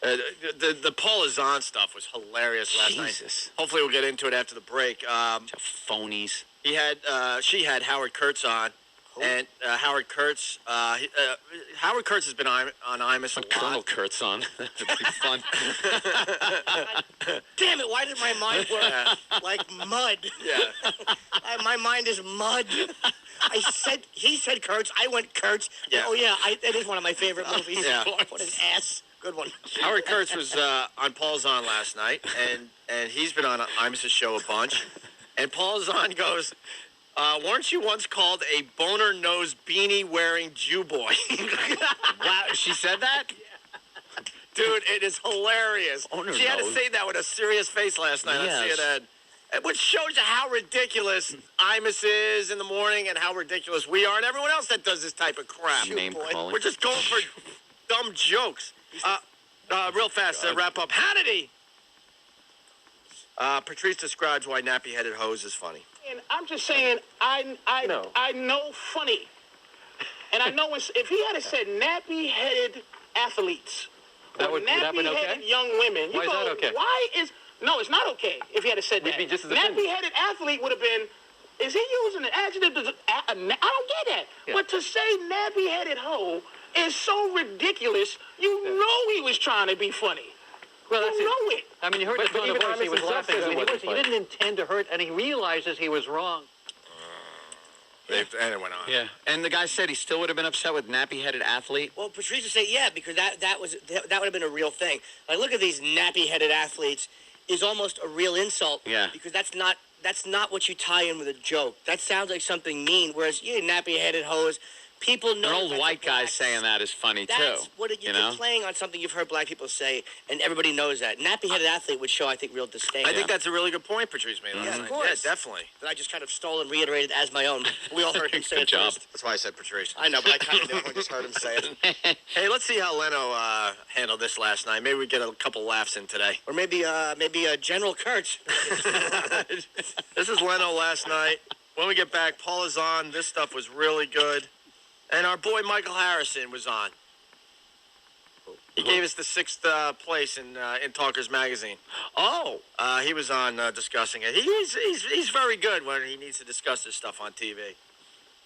The Paul Azan stuff was hilarious last night. Hopefully we'll get into it after the break. Phonies. She had Howard Kurtz on. And Howard Kurtz has been on Imus a lot. Colonel Kurtz on. That'd be fun. Damn it, why did my mind work like mud? Yeah. My mind is mud. He said Kurtz, I went Kurtz. Yeah. Oh, yeah, that is one of my favorite movies. Yeah. What an ass. Good one. Howard Kurtz was on Paul Zahn last night, and he's been on Imus' show a bunch. And Paul Zahn goes, weren't you once called a boner-nosed beanie-wearing Jew boy? Wow, she said that? Dude, it is hilarious. She had to say that with a serious face last night on CNN. Which shows you how ridiculous Imus is in the morning and how ridiculous we are and everyone else that does this type of crap. We're just going for dumb jokes. Real fast to wrap up. Hannity! Patrice describes why nappy-headed hose is funny. And I'm just saying, I know funny. And I know if he had said nappy-headed athletes or nappy-headed young women, Why is that okay? No, it's not okay if he had said that. We'd be just as nappy-headed athlete would have been, is he using an adjective? I don't get that. Yeah. But to say nappy-headed hoe is so ridiculous, you know he was trying to be funny. Well, that's you know it. I mean, you heard the tone of voice. He was laughing. He didn't intend to hurt, and he realizes he was wrong. And it went on. Yeah. And the guy said he still would have been upset with nappy-headed athlete. Well, Patrice would say, yeah, because that would have been a real thing. Like, look at these nappy-headed athletes is almost a real insult. Yeah. Because that's not what you tie in with a joke. That sounds like something mean. Whereas you nappy-headed hose, people know. An old white guy saying that is funny too. That's what you're playing on something you've heard black people say, and everybody knows that. Nappy-headed athlete would show, I think, real disdain. I think that's a really good point Patrice made last night. Of course. Yeah, definitely. That I just kind of stole and reiterated as my own. We all heard him say it first. That's why I said Patrice. I know, but I kind of knew. I just heard him say it. Hey, let's see how Leno handled this last night. Maybe we get a couple laughs in today. Or maybe General Kurtz. This is Leno last night. When we get back, Paul is on. This stuff was really good. And our boy Michael Harrison was on. He gave us the 6th place in Talkers Magazine. Oh, he was on discussing it. He's very good when he needs to discuss this stuff on TV.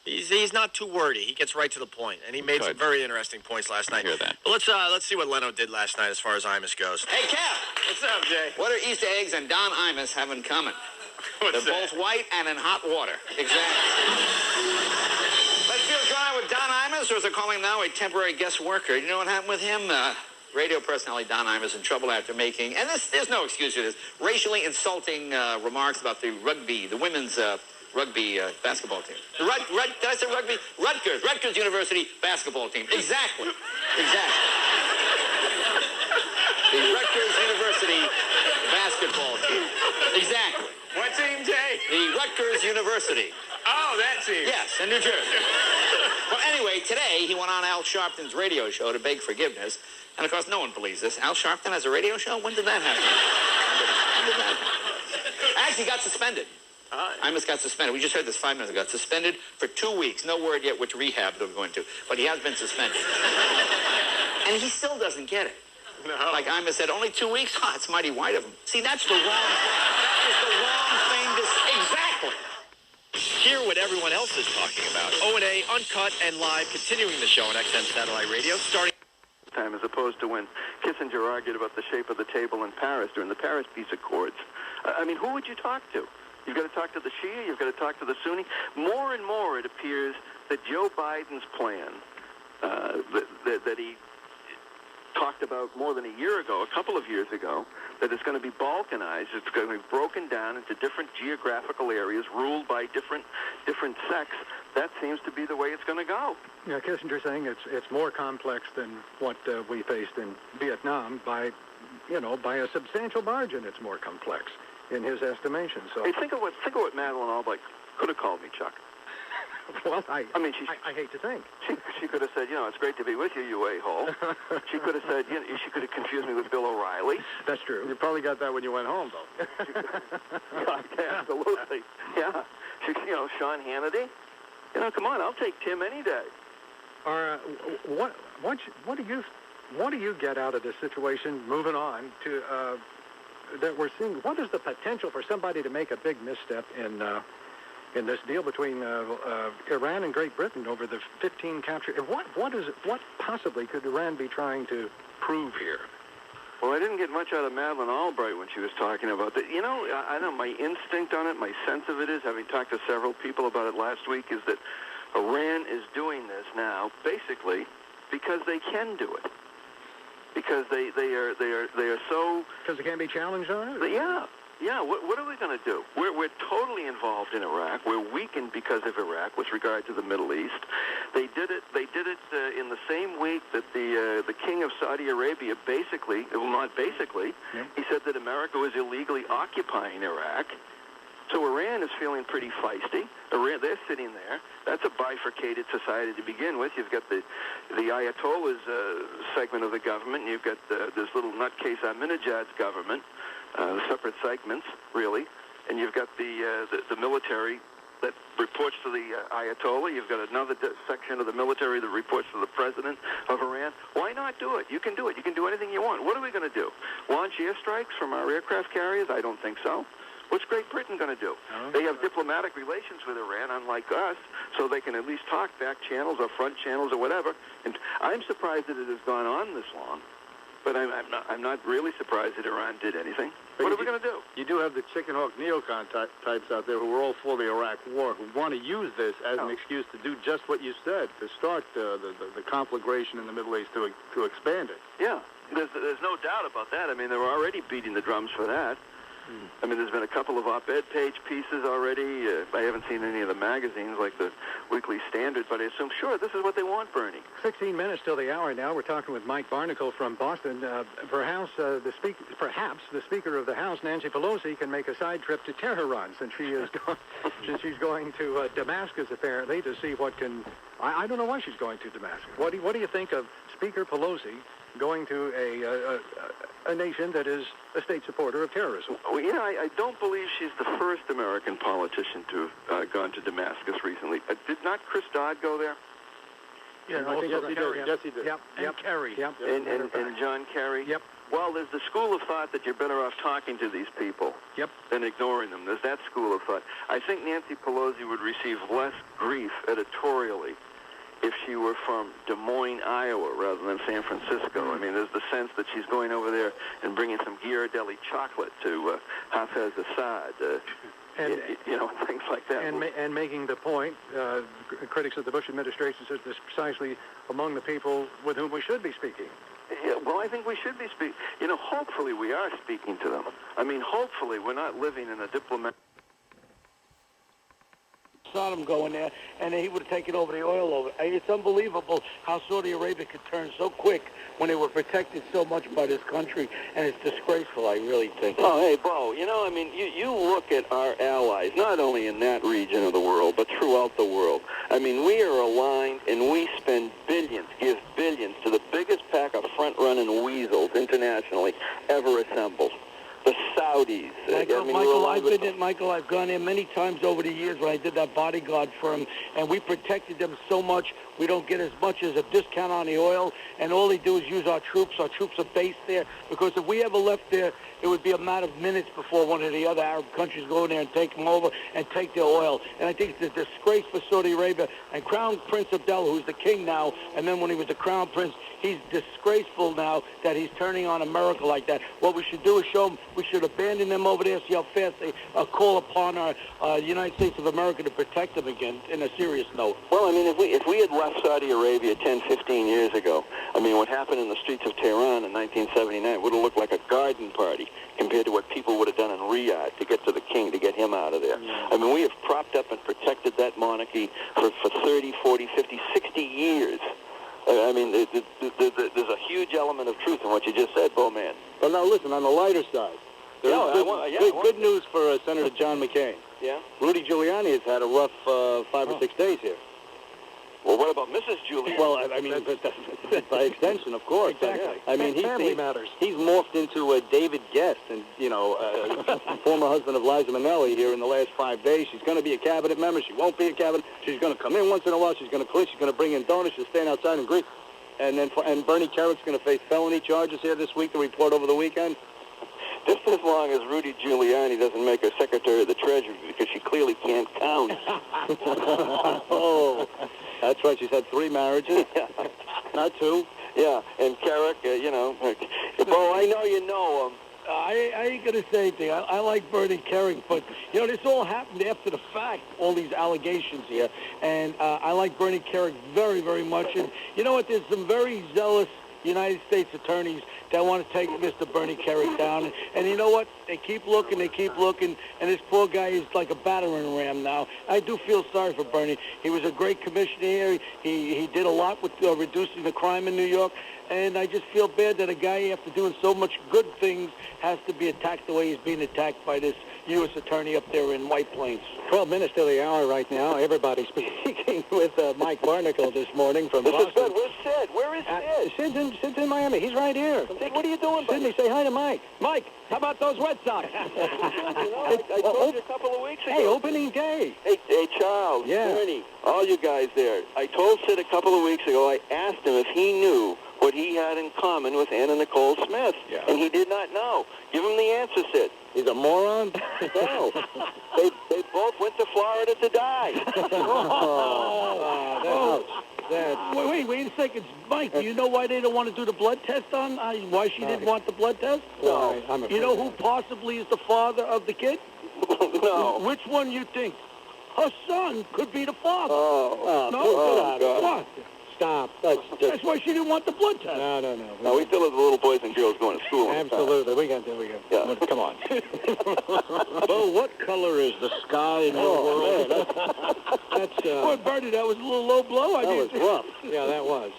He's not too wordy. He gets right to the point, and he made some very interesting points last night. I hear that. But let's see what Leno did last night as far as Imus goes. Hey, Cap. What's up, Jay? What do Easter eggs and Don Imus have in common? They're both white and in hot water. Exactly. Let's feel dry with Don Imus, or as they call him now, a temporary guest worker. You know what happened with him? Radio personality Don Imus in trouble after making, and there's no excuse for this, racially insulting remarks about the women's rugby basketball team. Did I say rugby? Rutgers University basketball team. Exactly. The Rutgers University basketball team. Exactly. What team, Jay? The Rutgers University. Oh, that team. Yes, in New Jersey. Well, anyway, today he went on Al Sharpton's radio show to beg forgiveness. And, of course, no one believes this. Al Sharpton has a radio show? When did that happen? Actually, he got suspended. Imus got suspended. We just heard this 5 minutes ago. Suspended for 2 weeks. No word yet which rehab they're going to. But he has been suspended. And he still doesn't get it. No. Like Imus said, only 2 weeks? Oh, it's mighty white of him. See, that's the wrong thing. That is the wrong thing to say. Exactly. Hear what everyone else is talking about. O&A, uncut and live, continuing the show on XM Satellite Radio, starting time, as opposed to when Kissinger argued about the shape of the table in Paris during the Paris Peace Accords. I mean, who would you talk to? You've got to talk to the Shia, you've got to talk to the Sunni. More and more it appears that Joe Biden's plan that he talked about more than a year ago, a couple of years ago, that it's going to be balkanized, it's going to be broken down into different geographical areas ruled by different sects. That seems to be the way it's going to go. Yeah, Kissinger saying it's more complex than what we faced in Vietnam by a substantial margin. It's more complex in his estimation. So hey, think of what Madeleine Albright could have called me, Chuck. Well, I hate to think. She could have said, it's great to be with you, you a-hole. She could have said, she could have confused me with Bill O'Reilly. That's true. You probably got that when you went home, though. Yeah, absolutely. Yeah. Sean Hannity. Come on, I'll take Tim any day. What do you get out of this situation? Moving on to that we're seeing. What is the potential for somebody to make a big misstep in this deal between Iran and Great Britain over the 15 capture? What possibly could Iran be trying to prove here? Well, I didn't get much out of Madeleine Albright when she was talking about that. I know my instinct on it, my sense of it is, having talked to several people about it last week, is that Iran is doing this now basically because they can do it. Because they are so... Because they can't be challenged on it? Yeah. Yeah, what are we going to do? We're totally involved in Iraq. We're weakened because of Iraq with regard to the Middle East. They did it in the same week that the king of Saudi Arabia basically, well, not basically, he said that America was illegally occupying Iraq. So Iran is feeling pretty feisty. Iran, they're sitting there. That's a bifurcated society to begin with. You've got the Ayatollah's segment of the government, and you've got this little nutcase Ahmadinejad's government, separate segments, really. And you've got the military that reports to the Ayatollah. You've got another section of the military that reports to the president of Iran. Why not do it? You can do it. You can do anything you want. What are we going to do? Launch airstrikes from our aircraft carriers? I don't think so. What's Great Britain going to do? They have diplomatic relations with Iran, unlike us, so they can at least talk back channels or front channels or whatever. And I'm surprised that it has gone on this long, but I'm not really surprised that Iran did anything. What are we going to do? You do have the chicken hawk neocon types out there who are all for the Iraq war, who want to use this as an excuse to do just what you said, to start the conflagration in the Middle East, to expand it. Yeah, there's no doubt about that. I mean, they're already beating the drums for that. I mean, there's been a couple of op-ed page pieces already. I haven't seen any of the magazines like the Weekly Standard, but I assume, sure, this is what they want, Bernie. 16 minutes till the hour now. We're talking with Mike Barnacle from Boston. Perhaps the Speaker of the House, Nancy Pelosi, can make a side trip to Tehran since she's going to Damascus, apparently, to see what can... I don't know why she's going to Damascus. What do you think of Speaker Pelosi going to a nation that is a state supporter of terrorism? Well, yeah, I don't believe she's the first American politician to have gone to Damascus recently. Did not Chris Dodd go there? Yeah, yes, he did. Yep. And Kerry. Yep. And John Kerry? Yep. Well, there's the school of thought that you're better off talking to these people than ignoring them. There's that school of thought. I think Nancy Pelosi would receive less grief editorially if she were from Des Moines, Iowa, rather than San Francisco. I mean, there's the sense that she's going over there and bringing some Ghirardelli chocolate to Hafez Assad, things like that. And making the point, critics of the Bush administration said this precisely among the people with whom we should be speaking. Yeah, well, I think we should be speaking. Hopefully we are speaking to them. I mean, hopefully we're not living in a diplomatic... Saddam going there, and he would have taken over the oil over. It's unbelievable how Saudi Arabia could turn so quick when they were protected so much by this country, and it's disgraceful, I really think. Oh, hey, Bo, you look at our allies, not only in that region of the world, but throughout the world. I mean, we are aligned, and we spend billions, give billions to the biggest pack of front-running weasels internationally ever assembled. The Saudis. Michael, I've gone in many times over the years when I did that bodyguard firm, and we protected them so much. We don't get as much as a discount on the oil, and all they do is use our troops. Our troops are based there, because if we ever left there, it would be a matter of minutes before one of the other Arab countries go in there and take them over and take their oil. And I think it's a disgrace for Saudi Arabia. And Crown Prince Abdullah, who's the king now, and then when he was the Crown Prince, he's disgraceful now that he's turning on America like that. What we should do is show them we should abandon them over there, see how fast they call upon our United States of America to protect them again, in a serious note. Well, I mean, if we had left Saudi Arabia 10, 15 years ago, I mean, what happened in the streets of Tehran in 1979 would have looked like a garden party compared to what people would have done in Riyadh to get to the king, to get him out of there. I mean, we have propped up and protected that monarchy for 30, 40, 50, 60 years. I mean, there's a huge element of truth in what you just said, Bo Man. But now listen, on the lighter side, good news for Senator John McCain. Yeah? Rudy Giuliani has had a rough 5 or 6 days here. Well, what about Mrs. Giuliani? Well, I mean, by extension, of course. Exactly. I mean, family matters. He's morphed into a David Guest, and former husband of Liza Minnelli here in the last 5 days. She's going to be a cabinet member. She won't be a cabinet. She's going to come in once in a while. She's going to clean. She's going to bring in donuts. She'll stand outside and greet. And then Bernie Kerrick's going to face felony charges here this week to report over the weekend. Just as long as Rudy Giuliani doesn't make her Secretary of the Treasury, because she clearly can't count. Oh, that's right. She's had 3 marriages, not 2. Yeah, and Kerrick, Bo, I know you know him. I ain't going to say anything. I like Bernie Kerrick, but, this all happened after the fact, all these allegations here. And I like Bernie Kerrick very, very much. And you know what? There's some very zealous, United States attorneys that want to take Mr. Bernie Kerik down. And you know what? They keep looking, and this poor guy is like a battering ram now. I do feel sorry for Bernie. He was a great commissioner here. He did a lot with reducing the crime in New York. And I just feel bad that a guy, after doing so much good things, has to be attacked the way he's being attacked by this U.S. attorney up there in White Plains. 12 minutes to the hour right now. Everybody's speaking with Mike Barnacle this morning from This Boston. is good. Where's Sid? Where is Sid? Sid's in Miami. He's right here. Sid, what are you doing, buddy? Sidney, say hi to Mike. Mike, how about those Red Sox? I told you a couple of weeks ago. Hey, opening day. Hey, Charles, Bernie, all you guys there. I told Sid a couple of weeks ago, I asked him if he knew what he had in common with Anna Nicole Smith, and he did not know. Give him the answer, Sid. He's a moron? No. They both went to Florida to die. Wait a second. Mike, do you know why they don't want to do the blood test on? Why she didn't want the blood test? No. You know who possibly is the father of the kid? No. Which one you think? Her son could be the father. No? What? Stop. That's why she didn't want the blood test. No, we still have the little boys and girls going to school. Absolutely. We got. Yeah. Come on. Bo, what color is the sky in your world? That's Boy, Bernie, that was a little low blow. That was rough. Yeah, that was.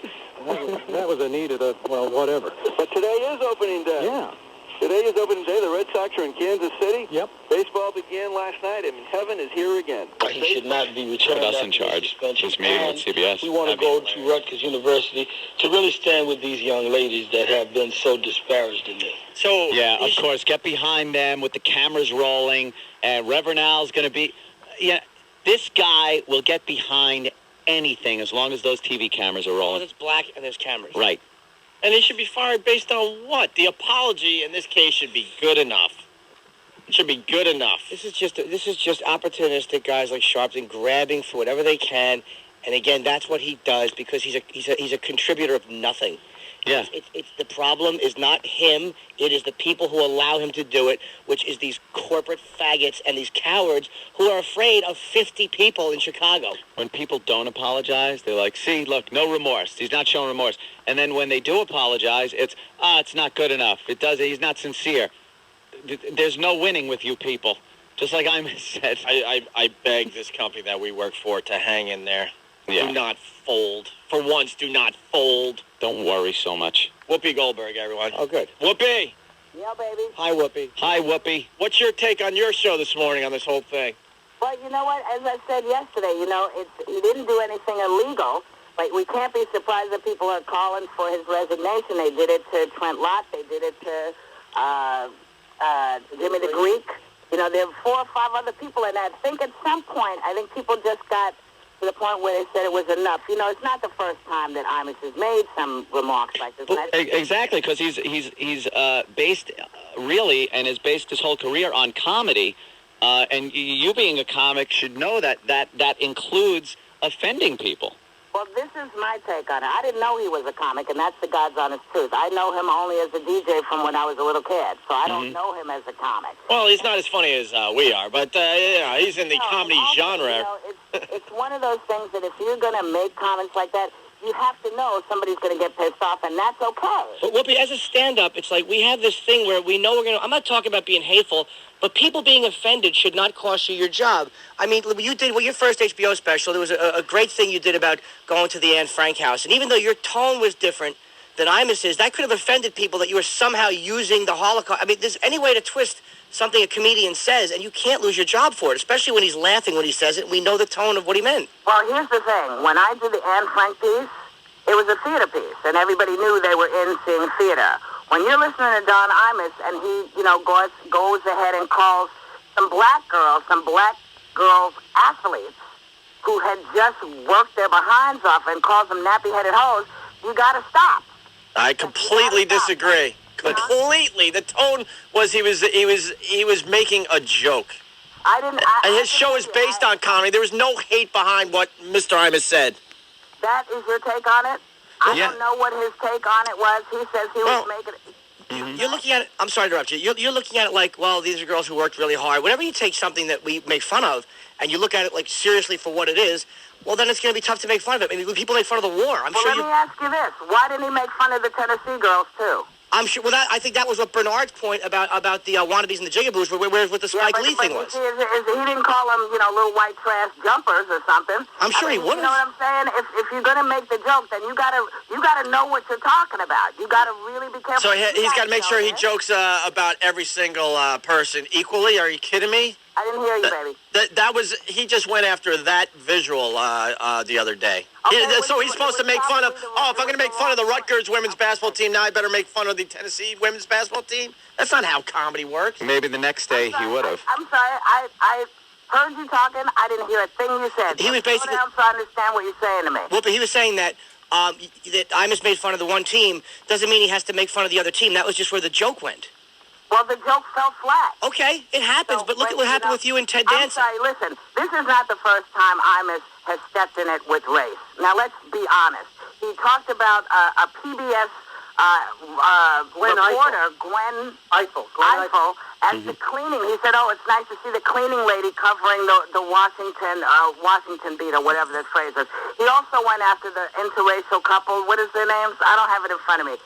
That was a need of whatever. But today is opening day. Yeah. Today is opening day. The Red Sox are in Kansas City. Yep. Baseball began last night. I mean, heaven is here again. He should not be returned. Put us in charge. This meeting with CBS. We want to go to Rutgers University to really stand with these young ladies that have been so disparaged in this. So yeah, of course, get behind them with the cameras rolling, and Reverend Al's going to be. Yeah, this guy will get behind anything as long as those TV cameras are rolling. It's black and there's cameras. Right. And they should be fired based on what? The apology in this case should be good enough. It should be good enough. This is just opportunistic guys like Sharpton grabbing for whatever they can, and again, that's what he does because he's a contributor of nothing. Yeah. It's the problem is not him. It is the people who allow him to do it, which is these corporate faggots and these cowards who are afraid of 50 people in Chicago. When people don't apologize, they're like, see, look, no remorse. He's not showing remorse. And then when they do apologize, it's not good enough. He's not sincere. There's no winning with you people. Just like Imus said. I beg this company that we work for to hang in there. Yeah. Do not fold. For once, do not fold. Don't worry so much. Whoopi Goldberg, everyone. Oh, good. Whoopi! Yeah, baby. Hi, Whoopi. Hi, Whoopi. What's your take on your show this morning on this whole thing? Well, you know what? As I said yesterday, he didn't do anything illegal. But we can't be surprised that people are calling for his resignation. They did it to Trent Lott. They did it to Jimmy the Greek. There are 4 or 5 other people, and I think at some point, people just got to the point where they said it was enough. It's not the first time that Imus has made some remarks like this. Exactly, because he's based really and has based his whole career on comedy. And you being a comic should know that includes offending people. Well, this is my take on it. I didn't know he was a comic, and that's the God's honest truth. I know him only as a DJ from when I was a little kid, so I don't know him as a comic. Well, he's not as funny as we are, but he's in the comedy genre. It's one of those things that if you're going to make comments like that, you have to know somebody's going to get pissed off, and that's okay. But Whoopi, as a stand-up, it's like we have this thing where we know we're going to... I'm not talking about being hateful, but people being offended should not cost you your job. I mean, you did your first HBO special. There was a great thing you did about going to the Anne Frank house. And even though your tone was different than Imus's, that could have offended people that you were somehow using the Holocaust. I mean, there's any way to twist something a comedian says, and you can't lose your job for it, especially when he's laughing when he says it. We know the tone of what he meant. Well, here's the thing. When I did the Anne Frank piece, it was a theater piece, and everybody knew they were in seeing theater. When you're listening to Don Imus, and he, goes ahead and calls some black girls athletes who had just worked their behinds off and calls them nappy-headed hoes, you got to stop. I completely disagree. Completely. The tone was he was making a joke. And his show is based on comedy. There was no hate behind what Mr. Imus said. That is your take on it? I don't know what his take on it was. He says he was making it. You're looking at it. I'm sorry to interrupt you. You're looking at it like, well, these are girls who worked really hard. Whenever you take something that we make fun of and you look at it like seriously for what it is, well, then it's going to be tough to make fun of it. I mean, people make fun of the war. Let me ask you this: why didn't he make fun of the Tennessee girls too? I'm sure. Well, I think that was what Bernard's point about the wannabes and the jigaboos, where what the Spike Lee thing was. He didn't call them, little white trash jumpers or something. I'm sure he would. You know what I'm saying? If you're gonna make the joke, then you gotta know what you're talking about. You gotta really be careful. So he's got to make sure he jokes about every single person equally. Are you kidding me? I didn't hear you, baby. That was he just went after that visual the other day. So he's supposed to make fun of. Oh, if I'm going to make fun of the Rutgers women's basketball team, now I better make fun of the Tennessee women's basketball team. That's not how comedy works. Maybe the next day he would have. I'm sorry. I heard you talking. I didn't hear a thing you said. He was basically. I'm trying to understand what you're saying to me. Well, but he was saying that Imus made fun of the one team doesn't mean he has to make fun of the other team. That was just where the joke went. Well, the joke fell flat. Okay, it happens, but look at what happened with you and Ted Danson. I'm sorry, listen, this is not the first time Imus has stepped in it with race. Now, let's be honest. He talked about a PBS reporter, Gwen Eiffel, as the cleaning. He said, it's nice to see the cleaning lady covering the Washington beat, or whatever that phrase is. He also went after the interracial couple. What is their names? I don't have it in front of me.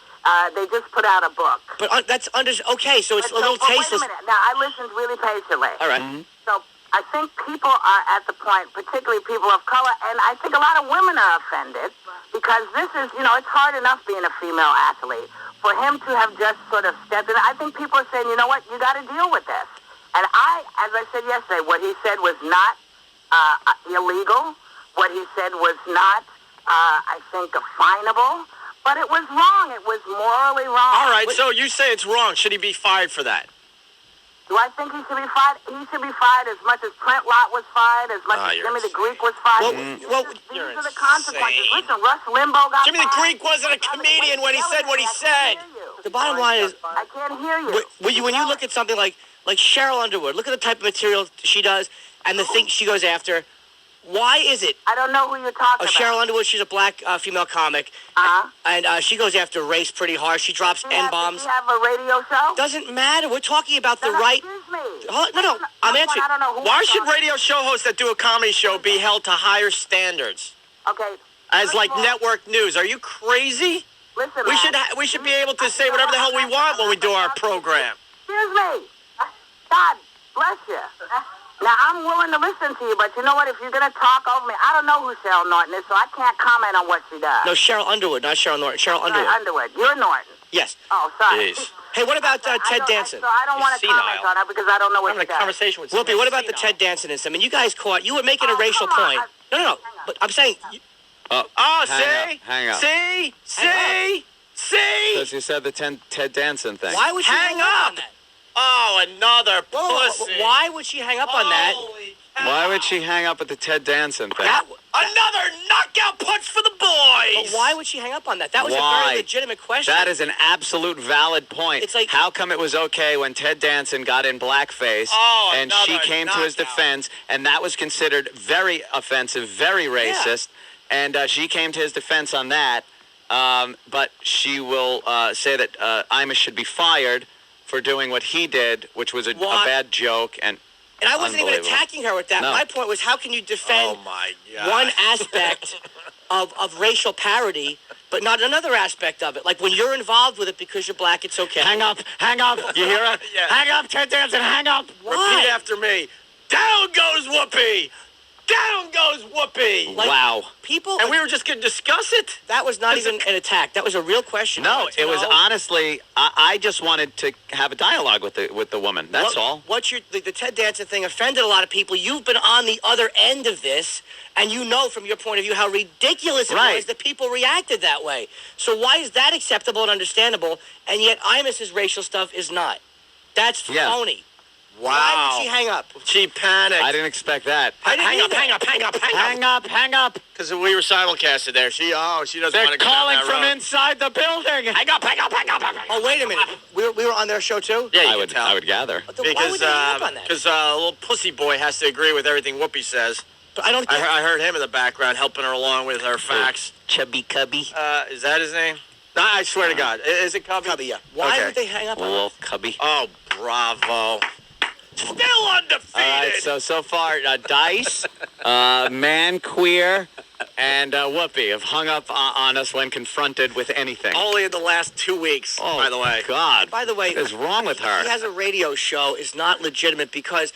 They just put out a book. But okay, so it's a little tasteless. Wait a minute. Now, I listened really patiently. All right. So I think people are at the point, particularly people of color, and I think a lot of women are offended because this is, it's hard enough being a female athlete. For him to have just sort of stepped in, I think people are saying, you know what, you got to deal with this. And as I said yesterday, what he said was not illegal. What he said was not, I think, finable. But it was wrong. It was morally wrong. All right, so you say it's wrong. Should he be fired for that? Do I think he should be fired? He should be fired as much as Trent Lott was fired, as much as Jimmy the Greek was fired. These are the consequences. Listen, Rush Limbaugh got Jimmy the Greek wasn't a comedian when he said what he said. The bottom line is, I can't hear you. When you look at something like Cheryl Underwood, look at the type of material she does and the things she goes after. Why is it? I don't know who you're talking about. Cheryl Underwood, she's a black female comic. And she goes after race pretty hard. She drops N-bombs. Does she have a radio show? Doesn't matter. We're talking about the right... Excuse me. No, I'm answering. I don't know who Why should radio show hosts that do a comedy show be held to higher standards? Okay. As like network news. Are you crazy? Listen, we should be able to say whatever the hell we want when we do our program. Excuse me. God bless you. Now, I'm willing to listen to you, but you know what? If you're going to talk over me, I don't know who Cheryl Norton is, so I can't comment on what she does. No, Cheryl Underwood, not Cheryl Norton. Cheryl Underwood. Underwood. You're Norton. Yes. Oh, sorry. Jeez. Hey, what about Ted Danson? I don't want to comment on her because I don't know what she does. I'm having a conversation with Whoopi, what about the Ted Danson incident? I mean, you guys you were making a racial point. No. But I'm saying... Hang up. See? Because you said the Ted Danson thing. Why would she hang up on that? Oh, another pussy. Why would she hang up on that? Why would she hang up at the Ted Danson thing? Another knockout punch for the boys. But why would she hang up on that? That was a very legitimate question. That is an absolute valid point. It's like, how come it was okay when Ted Danson got in blackface and she came to his defense, and that was considered very offensive, very racist, and she came to his defense on that, but she will say that Imus should be fired for doing what he did, which was a bad joke. And I wasn't even attacking her with that. No. My point was, how can you defend one aspect of racial parody, but not another aspect of it? Like when you're involved with it because you're black, it's okay. Hang up. You hear it? Yeah. Hang up, Ted Danson, hang up. Why? Repeat after me. Down goes Whoopi. Down goes Whoopi. Wow. People... And we were just going to discuss it? That was not even an attack. That was a real question. No, it was honestly, I just wanted to have a dialogue with the woman. That's all. The Ted Danson thing offended a lot of people. You've been on the other end of this, and you know from your point of view how ridiculous it was that people reacted that way. So why is that acceptable and understandable, and yet Imus's racial stuff is not? That's phony. Wow. Why did she hang up? She panicked. I didn't expect that. Hang up. Because we were simulcasted there. She doesn't want to go down that road. They're calling from inside the building. Hang up. Oh, wait a minute. We were on their show too? Yeah, I would gather. Why would they hang up on that? Because a little pussy boy has to agree with everything Whoopi says. But I don't. I heard him in the background helping her along with her facts. Chubby Cubby. Is that his name? No, I swear to God. Is it Cubby? Cubby, yeah. Why would they hang up on Well, us? Cubby. Oh, bravo. Still undefeated. All right, so far, Dice, Man Queer, and Whoopi have hung up on us when confronted with anything. Only in the last 2 weeks, by the way. God. By the way, what is wrong with her? He has a radio show. Is not legitimate because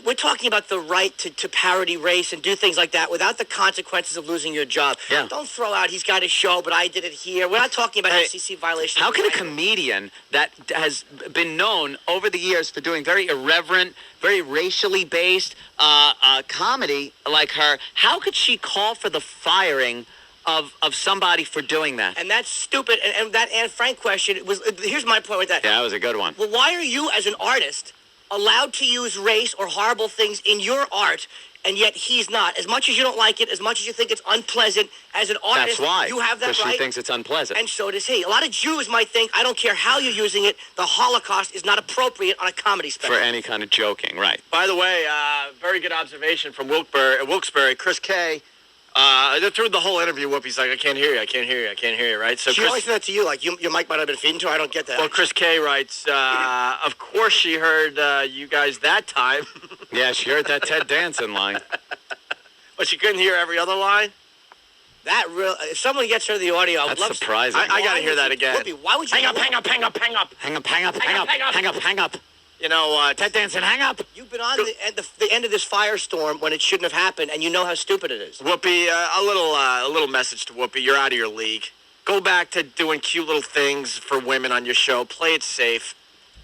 we're talking about the right to parody race and do things like that without the consequences of losing your job. Yeah. Don't throw out he's got his show, but I did it here. We're not talking about FCC violations. How can a comedian that has been known over the years for doing very irreverent, very racially based comedy like her, how could she call for the firing of somebody for doing that? And that's stupid. And that Anne Frank question was. Here's my point with that. Yeah, that was a good one. Well, why are you, as an artist, allowed to use race or horrible things in your art, and yet he's not? As much as you don't like it, as much as you think it's unpleasant, as an artist, That's why. you have that Because right. she thinks it's unpleasant. And so does he. A lot of Jews might think, I don't care how you're using it, the Holocaust is not appropriate on a comedy special. For any kind of joking, right. By the way, very good observation from Wilkes-Barre. Chris K. Through the whole interview, Whoopi's like, I can't hear you, I can't hear you, I can't hear you, right? So she always said that to you, like your mic might have been feeding to her. I don't get that. Well, Chris K. writes, of course she heard you guys that time. Yeah, she heard that Ted Danson line. But she couldn't hear every other line? If someone gets her the audio, I would That's love surprising. I got to hear that again. Whoopi, why would you hang up? Hang up. You know, Ted Danson, hang up. You've been on the end of this firestorm when it shouldn't have happened, and you know how stupid it is. Whoopi, a little message to Whoopi. You're out of your league. Go back to doing cute little things for women on your show. Play it safe.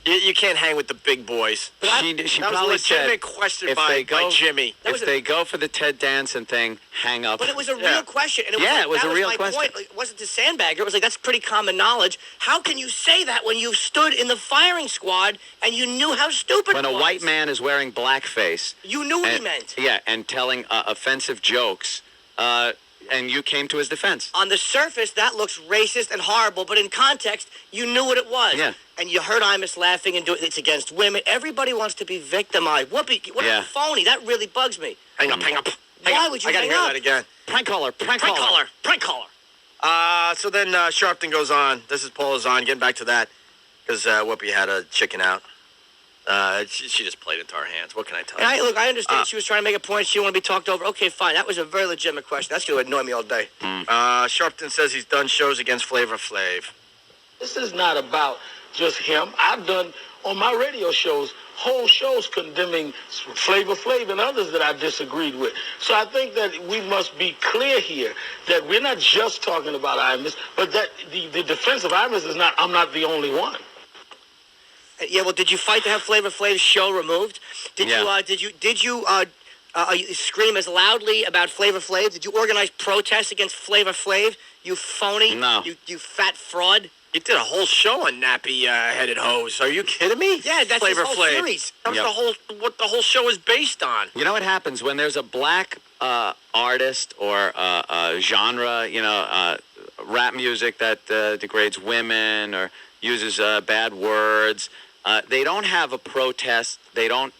You can't hang with the big boys. She that probably was a legitimate said, question if by they go, Jimmy. If they go for the Ted Danson thing, hang up. But it was a real question. And it was that a real my question. Point. It wasn't to sandbag her. It was like, that's pretty common knowledge. How can you say that when you stood in the firing squad and you knew how stupid When it a was? white man is wearing blackface. You knew what he meant. Yeah, and telling offensive jokes, and you came to his defense. On the surface, that looks racist and horrible, but in context, you knew what it was. Yeah. And you heard Imus laughing and doing it's against women. Everybody wants to be victimized. Whoopi, what a phony. That really bugs me. Hang up. Why would you I gotta hang hear up? that again. Prank caller. So then Sharpton goes on. This is Paul is on. Getting back to that, because Whoopi had a chicken out. She just played into our hands. What can I tell you? And I understand she was trying to make a point. She didn't want to be talked over. Okay, fine. That was a very legitimate question. That's going to annoy me all day. Sharpton says he's done shows against Flavor Flav. This is not about just him. I've done on my radio shows whole shows condemning Flavor Flav and others that I disagreed with. So I think that we must be clear here that we're not just talking about Imus, but that the defense of Imus is not. I'm not the only one. Yeah, well, did you fight to have Flavor Flav's show removed? Did you scream as loudly about Flavor Flav? Did you organize protests against Flavor Flav? You phony. No. You fat fraud. You did a whole show on nappy-headed hoes. Are you kidding me? Yeah, that's Flavor his whole Flav. series. That's what the whole show is based on. You know what happens when there's a black artist or genre, rap music that degrades women or uses bad words. They don't have a protest. They don't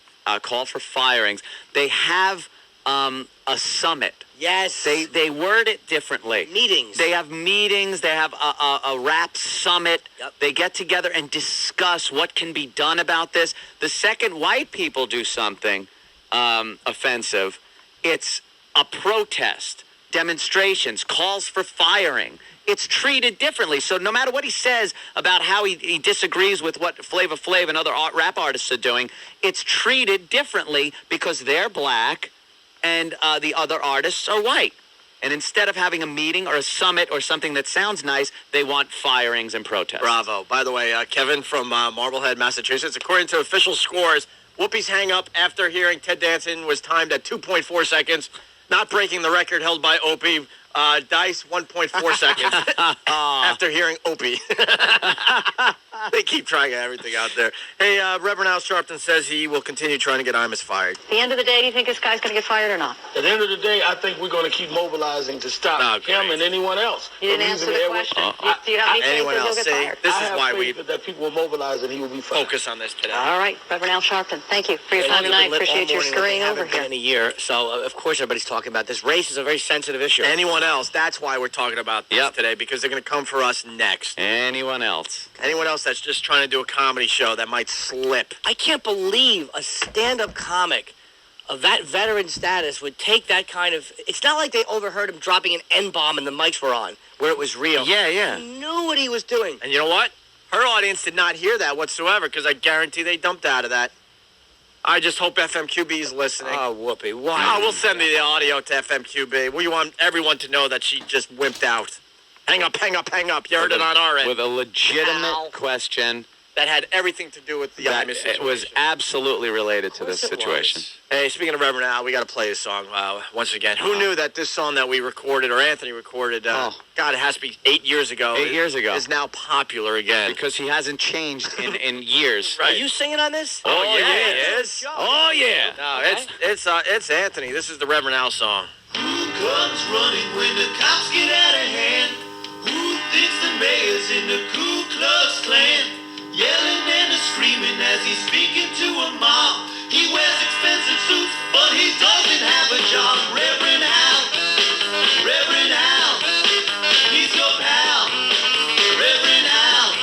call for firings. They have a summit. Yes. They word it differently. Meetings. They have meetings. They have a rap summit. Yep. They get together and discuss what can be done about this. The second white people do something offensive, it's a protest, demonstrations, calls for firing. It's treated differently. So no matter what he says about how he disagrees with what Flavor Flav and other rap artists are doing, it's treated differently because they're black and the other artists are white. And instead of having a meeting or a summit or something that sounds nice, they want firings and protests. Bravo. By the way, Kevin from Marblehead, Massachusetts, according to official scores, Whoopi's hang-up after hearing Ted Danson was timed at 2.4 seconds, not breaking the record held by Opie. Dice, 1.4 seconds after hearing Opie. They keep trying everything out there. Hey, Reverend Al Sharpton says he will continue trying to get Imus fired. At the end of the day, do you think this guy's going to get fired or not? At the end of the day, I think we're going to keep mobilizing to stop him and anyone else. You didn't answer the question. Do you have any faith that he'll get fired? This is why we that people will mobilize and he will be fired. focus on this today. All right, Reverend Al Sharpton, thank you for your time tonight. Appreciate your scurrying over here. In a year, so of course everybody's talking about this. Race is a very sensitive issue. Anyone else? That's why we're talking about this today, because they're going to come for us next. Anyone else? Anyone else that's just trying to do a comedy show that might slip. I can't believe a stand-up comic of that veteran status would take that kind of... It's not like they overheard him dropping an N-bomb and the mics were on, where it was real. Yeah. He knew what he was doing. And you know what? Her audience did not hear that whatsoever, because I guarantee they dumped out of that. I just hope FMQB is listening. Oh, Whoopi, why? Oh, we'll send the audio to FMQB. We want everyone to know that she just wimped out. Hang up. You heard it on our end. With a legitimate question. That had everything to do with the Imus situation. It was absolutely related to this situation. Hey, speaking of Reverend Al, we got to play this song once again. Who knew that this song that we recorded, or Anthony recorded, God, it has to be 8 years ago. 8 years ago. Is now popular again. Because he hasn't changed in years. Are you singing on this? Oh yeah, he is. Oh, yeah. No, it's Anthony. This is the Reverend Al song. Who comes running when the cops get out of hand? Who thinks the mayor's in the Ku Klux Klan? Yelling and screaming as he's speaking to a mob. He wears expensive suits, but he doesn't have a job. Reverend Al, he's your pal. Reverend Al,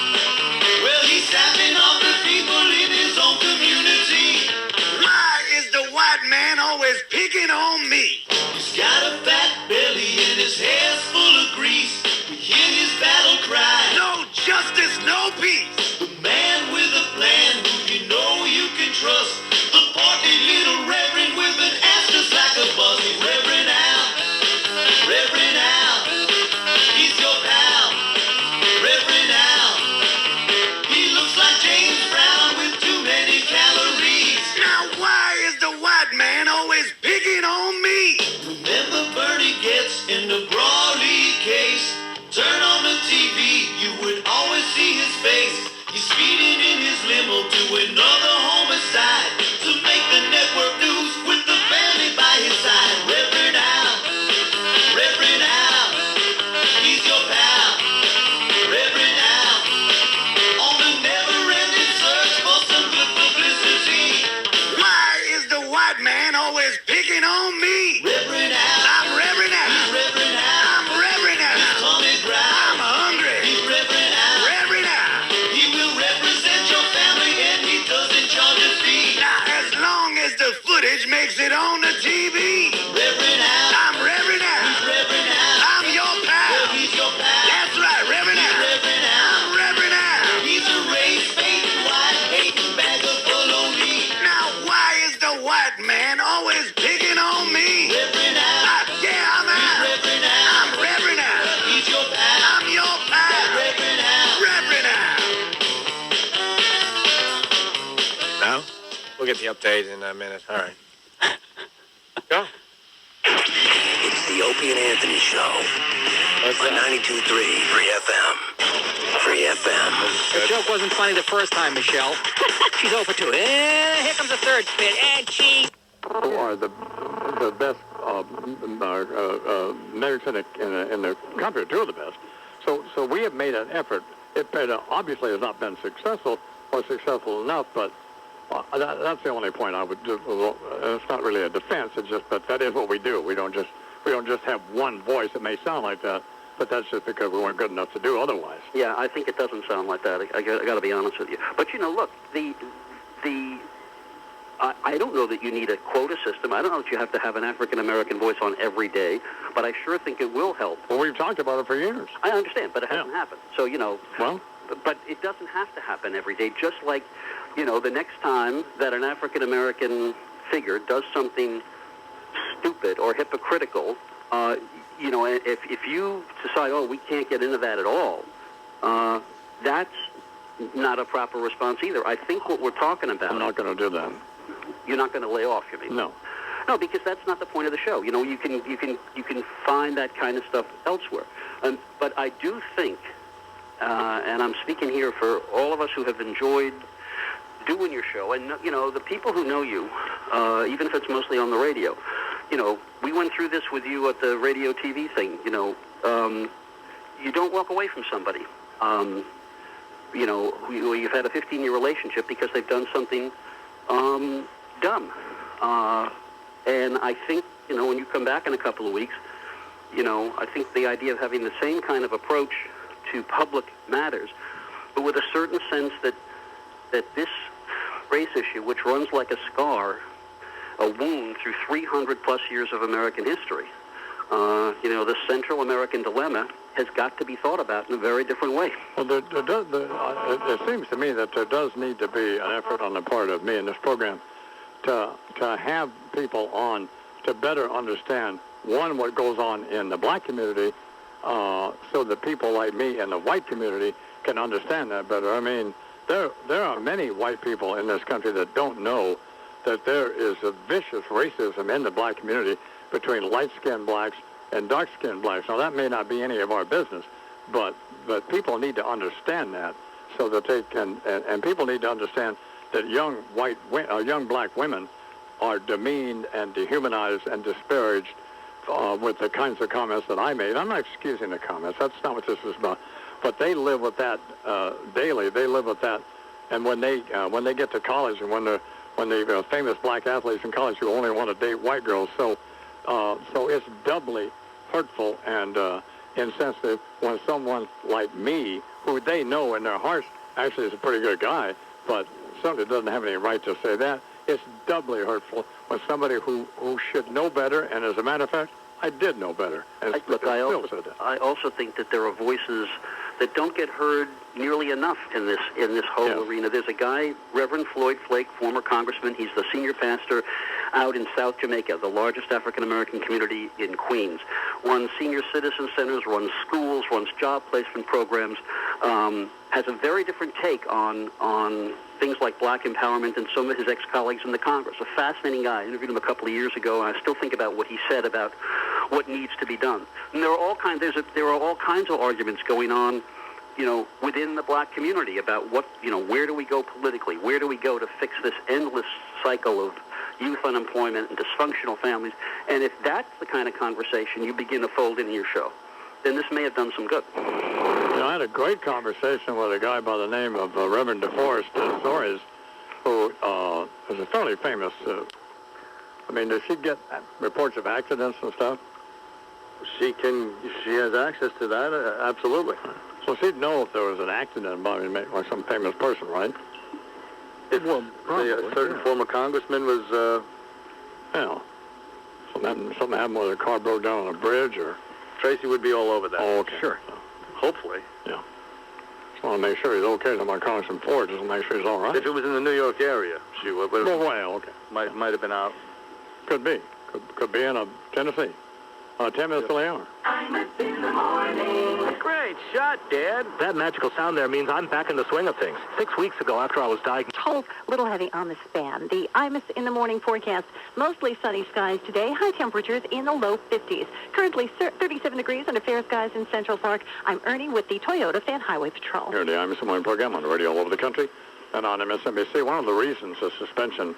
well, he's sapping off the people in his own community. Why is the white man always picking on me? He's got a fat belly and his hair's full of grease. We hear his battle cry. No justice, no peace. Man with a plan, who you know you can trust. The portly little reverend with an ass just like a bus. He's Reverend Al, he's your pal. Reverend Al, he looks like James Brown with too many calories. Now why is the white man always picking on me? Remember Bernie Getz in the Brawley case? Turn on the TV, you would always see his face. He's speeding in his limo to another homicide to make the network news with the family by his side. Reverend Al, he's your pal. Reverend Al, on the never-ending search for some good publicity. Why is the white man always picking on me? Reverend Al, I'm Reverend Al. He's Reverend Al. I'm Reverend Al. He's Tommy Brown. I'm hungry. He's Reverend Al. Reverend Al. He will represent your family and he doesn't charge a fee. Now, as long as the footage makes it on the TV. Reverend Al. I'm Reverend Al. He's Reverend Al. I'm your pal. Well, he's your pal. That's right, Reverend Al. Reverend Al. I'm Reverend Al. He's a race-baiting, white-hating bag of baloney. Now, why is the white man always picking on me? Reverend Al. Yeah, I'm Al. He's Reverend Al. I'm Reverend Al. He's your pal. I'm your pal. Reverend Al. Reverend Al. No? We'll get the update in a minute. All right. Go. It's the Opie and Anthony Show on 92.3 Free FM. Free FM. The joke wasn't funny the first time, Michelle. She's over to it. Here comes the third spit. And she... Who are the best mayors in the country, two of the best. So we have made an effort. It obviously has not been successful or successful enough, but that's the only point I would do. It's not really a defense. It's just that is what we do. We don't just have one voice. It may sound like that, but that's just because we weren't good enough to do otherwise. Yeah, I think it doesn't sound like that. I got to be honest with you. But look, I don't know that you need a quota system. I don't know that you have to have an African-American voice on every day, but I sure think it will help. Well, we've talked about it for years. I understand, but it hasn't happened. So, Well? But it doesn't have to happen every day, just like, the next time that an African-American figure does something stupid or hypocritical, if you decide, we can't get into that at all, that's not a proper response either. I think what we're talking about... I'm not going to do that. You're not going to lay off, you mean? No. No, because that's not the point of the show. You can find that kind of stuff elsewhere. But I do think, and I'm speaking here for all of us who have enjoyed doing your show, and the people who know you, even if it's mostly on the radio, we went through this with you at the radio TV thing. You don't walk away from somebody. You've had a 15-year relationship because they've done something dumb, and I think when you come back in a couple of weeks, I think the idea of having the same kind of approach to public matters, but with a certain sense that this race issue, which runs like a scar, a wound through 300-plus years of American history, the Central American dilemma has got to be thought about in a very different way. Well, it seems to me that there does need to be an effort on the part of me in this program to have people on to better understand, one, what goes on in the black community, so that people like me in the white community can understand that better. I mean, there are many white people in this country that don't know that there is a vicious racism in the black community between light-skinned blacks and dark-skinned blacks. Now, that may not be any of our business, but people need to understand that so that they can, and people need to understand that young black women are demeaned and dehumanized and disparaged with the kinds of comments that I made. I'm not excusing the comments. That's not what this is about. But they live with that daily. They live with that, and when they get to college, and when the famous black athletes in college who only want to date white girls, so it's doubly hurtful and insensitive when someone like me, who they know in their hearts actually is a pretty good guy, but certainly doesn't have any right to say that. It's doubly hurtful when somebody who should know better, and as a matter of fact, I did know better. And I also think that there are voices that don't get heard nearly enough in this whole arena. There's a guy, Reverend Floyd Flake, former congressman. He's the senior pastor out in South Jamaica, the largest African-American community in Queens. Runs senior citizen centers, runs schools, runs job placement programs, has a very different take on things like black empowerment and some of his ex-colleagues in the Congress. A fascinating guy. I interviewed him a couple of years ago, and I still think about what he said about what needs to be done. And there are all kinds of arguments going on, within the black community about where do we go politically? Where do we go to fix this endless cycle of youth unemployment and dysfunctional families? And if that's the kind of conversation you begin to fold into your show, then this may have done some good. I had a great conversation with a guy by the name of Reverend DeForest Soares, who is a fairly famous. Does she get reports of accidents and stuff? She has access to that, absolutely. So she'd know if there was an accident involving like some famous person, right? A certain former congressman was. Something happened with a car broke down on a bridge, or. Tracy would be all over that. Oh, okay. Sure. Hopefully. Yeah. Just want to make sure he's okay. So my Congressman Ford just make sure he's all right. If it was in the New York area, she would. Okay. Might have been out. Could be. Could be in Tennessee. 10 minutes till the hour. Imus in the morning. Great shot, Dad. That magical sound there means I'm back in the swing of things. 6 weeks ago, after I was diagnosed. A little heavy on the span. The Imus in the morning forecast. Mostly sunny skies today. High temperatures in the low 50s. Currently 37 degrees under fair skies in Central Park. I'm Ernie with the Toyota Fan Highway Patrol. Here in the Imus in the morning program on the radio all over the country and on MSNBC. One of the reasons the suspension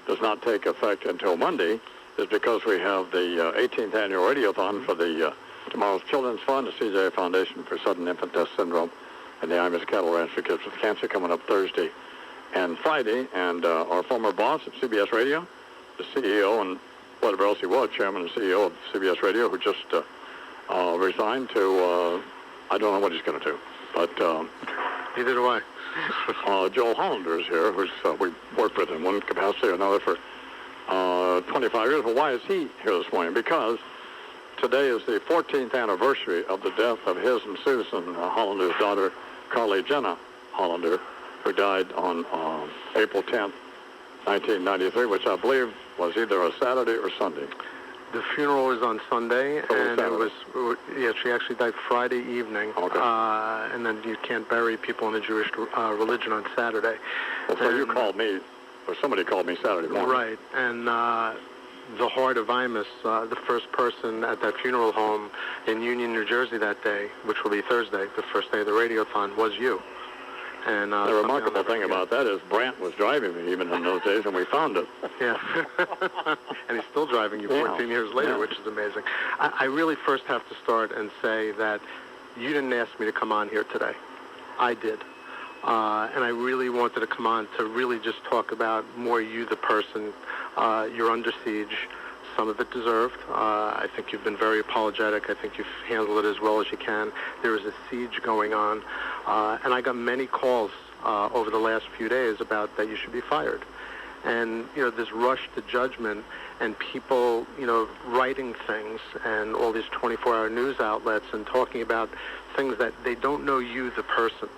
does not take effect until Monday is because we have the 18th annual radiothon for the tomorrow's Children's Fund, the CJ Foundation for Sudden Infant Death Syndrome, and the Imus Cattle Ranch for Kids with Cancer coming up Thursday and Friday. And our former boss at CBS Radio, the CEO and whatever else he was, chairman and CEO of CBS Radio, who just resigned to, I don't know what he's going to do, but neither do I. Joel Hollander is here, who's we worked with in one capacity or another for 25 years. Well, why is he here this morning? Because today is the 14th anniversary of the death of his and Susan Hollander's daughter, Carly Jenna Hollander, who died on April 10th, 1993, which I believe was either a Saturday or Sunday. The funeral was on Sunday, and it was, she actually died Friday evening. Okay. And then you can't bury people in the Jewish religion on Saturday. Well, so you called me, or somebody called me Saturday morning. Right, and the heart of Imus, the first person at that funeral home in Union, New Jersey that day, which will be Thursday, the first day of the radiothon, was you. And the remarkable thing about that is Brant was driving me even in those days, and we found it. Yeah. And he's still driving you 14 years later, which is amazing. I really first have to start and say that you didn't ask me to come on here today. I did. And I really wanted to come on to really just talk about more you, the person. You're under siege. Some of it deserved. I think you've been very apologetic. I think you've handled it as well as you can. There is a siege going on. And I got many calls over the last few days about that you should be fired. And, this rush to judgment and people, writing things and all these 24-hour news outlets and talking about things that they don't know you, the person.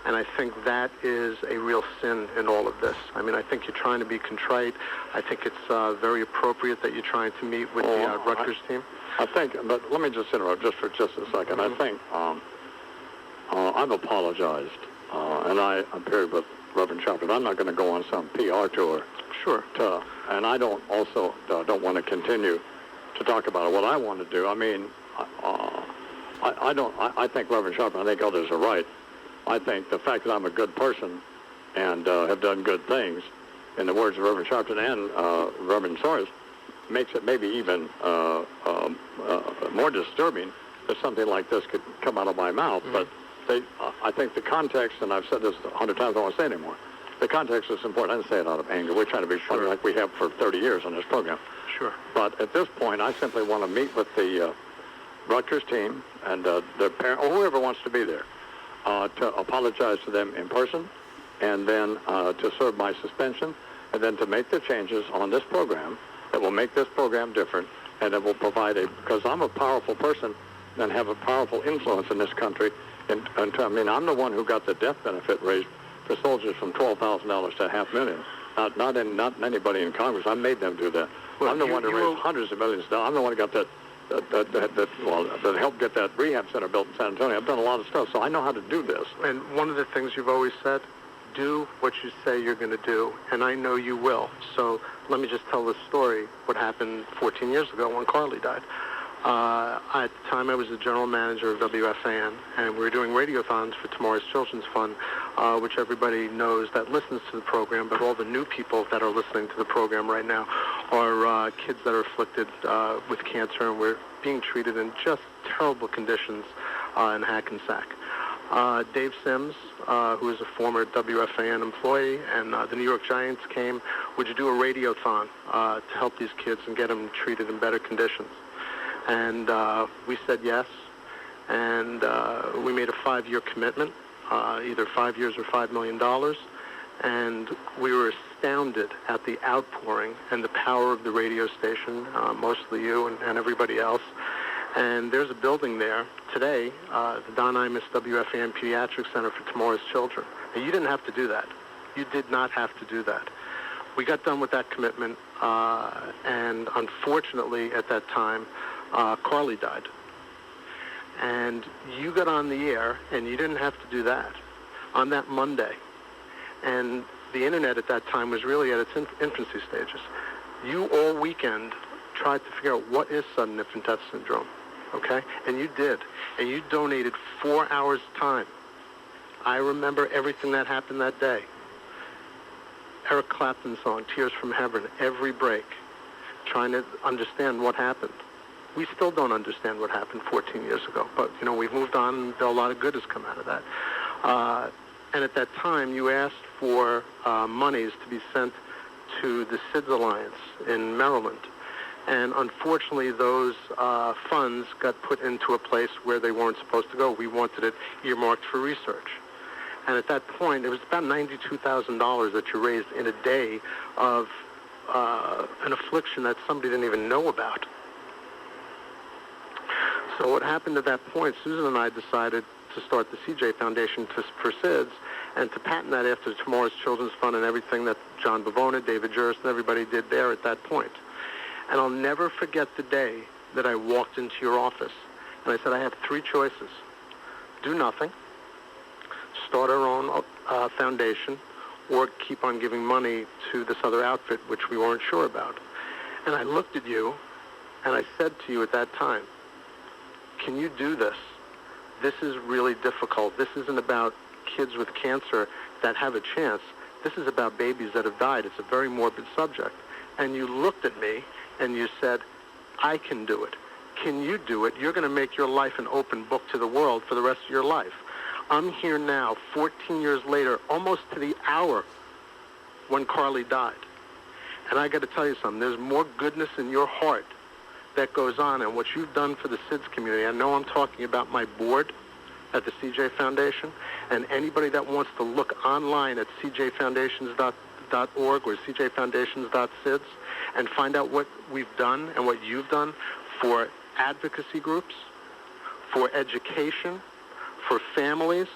And I think that is a real sin in all of this. I mean, I think you're trying to be contrite. I think it's very appropriate that you're trying to meet with the Rutgers team. I think, but let me just interrupt just for a second. I think I've apologized, and I appeared with Reverend Chapman. I'm not going to go on some PR tour. Sure. And I don't want to continue to talk about it. What I want to do, I mean, I think Reverend Chapman, I think others are right. I think the fact that I'm a good person and have done good things, in the words of Reverend Sharpton and Reverend Soares, makes it maybe even more disturbing that something like this could come out of my mouth. But I think the context, and I've said this 100 times, I don't want to say it anymore, the context is important. I didn't say it out of anger. We're trying to be funny like we have for 30 years on this program. Sure. But at this point, I simply want to meet with the Rutgers team and their parent, or whoever wants to be there, to apologize to them in person, and then to serve my suspension, and then to make the changes on this program that will make this program different, and that will provide because I'm a powerful person and have a powerful influence in this country. And I mean, I'm the one who got the death benefit raised for soldiers from $12,000 to $500,000. Not anybody in Congress. I made them do that. Well, I'm the one who raised hundreds of millions of dollars. I'm the one who got that helped get that rehab center built in San Antonio. I've done a lot of stuff, so I know how to do this. And one of the things you've always said, do what you say you're going to do, and I know you will. So let me just tell this story, what happened 14 years ago when Carly died. At the time, I was the general manager of WFAN, and we were doing radiothons for Tomorrow's Children's Fund, which everybody knows that listens to the program, but all the new people that are listening to the program right now are kids that are afflicted with cancer, and we're being treated in just terrible conditions in Hackensack. Dave Sims, who is a former WFAN employee, and the New York Giants came, would you do a radiothon to help these kids and get them treated in better conditions? And we said yes, and we made a 5-year commitment, either 5 years or $5 million, and we were astounded at the outpouring and the power of the radio station, mostly you and everybody else. And there's a building there today, the Don Imus WFAN Pediatric Center for Tomorrow's Children. And you didn't have to do that. You did not have to do that. We got done with that commitment, and unfortunately at that time, Carly died. And you got on the air, and you didn't have to do that on that Monday. And the internet at that time was really at its infancy stages. You all weekend tried to figure out what is sudden infant death syndrome, okay? And you did. And you donated 4 hours' time. I remember everything that happened that day. Eric Clapton's song, Tears from Heaven, every break, trying to understand what happened. We still don't understand what happened 14 years ago, but, we've moved on, and a lot of good has come out of that. And at that time, you asked for monies to be sent to the SIDS Alliance in Maryland. And unfortunately, those funds got put into a place where they weren't supposed to go. We wanted it earmarked for research. And at that point, it was about $92,000 that you raised in a day of an affliction that somebody didn't even know about. So what happened at that point, Susan and I decided to start the CJ Foundation for SIDS and to patent that after Tomorrow's Children's Fund and everything that John Bavona, David Juris, and everybody did there at that point. And I'll never forget the day that I walked into your office and I said, I have 3 choices. Do nothing, start our own foundation, or keep on giving money to this other outfit, which we weren't sure about. And I looked at you, and I said to you at that time, can you do this? This is really difficult. This isn't about kids with cancer that have a chance. This is about babies that have died. It's a very morbid subject. And you looked at me, and you said, I can do it. Can you do it? You're going to make your life an open book to the world for the rest of your life. I'm here now, 14 years later, almost to the hour when Carly died. And I got to tell you something. There's more goodness in your heart that goes on, and what you've done for the SIDS community. I know I'm talking about my board at the CJ Foundation, and anybody that wants to look online at cjfoundations.org or cjfoundations.sids and find out what we've done and what you've done for advocacy groups, for education, for families.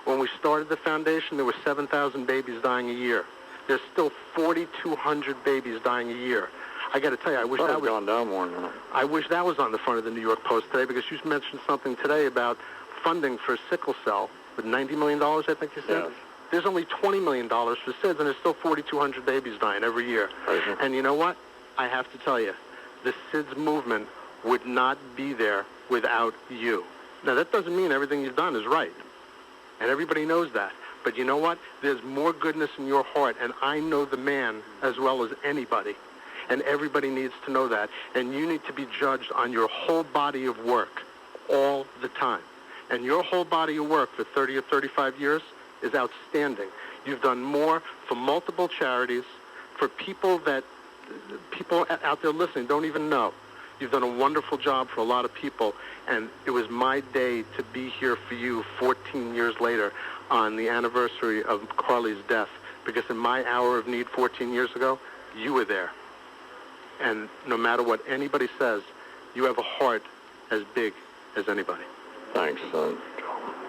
When we started the foundation, there were 7,000 babies dying a year. There's still 4,200 babies dying a year. I got to tell you, I wish that was gone down more than that. I wish that was on the front of the New York Post today, because you mentioned something today about funding for sickle cell with $90 million, I think you said. Yes. There's only $20 million for SIDS, and there's still 4,200 babies dying every year. And you know what? I have to tell you, the SIDS movement would not be there without you. Now, that doesn't mean everything you've done is right, and everybody knows that. But you know what? There's more goodness in your heart, and I know the man as well as anybody, and everybody needs to know that. And you need to be judged on your whole body of work all the time. And your whole body of work for 30 or 35 years is outstanding. You've done more for multiple charities, for people out there listening don't even know. You've done a wonderful job for a lot of people, and it was my day to be here for you 14 years later on the anniversary of Carly's death, because in my hour of need 14 years ago, you were there. And no matter what anybody says, you have a heart as big as anybody. Thanks.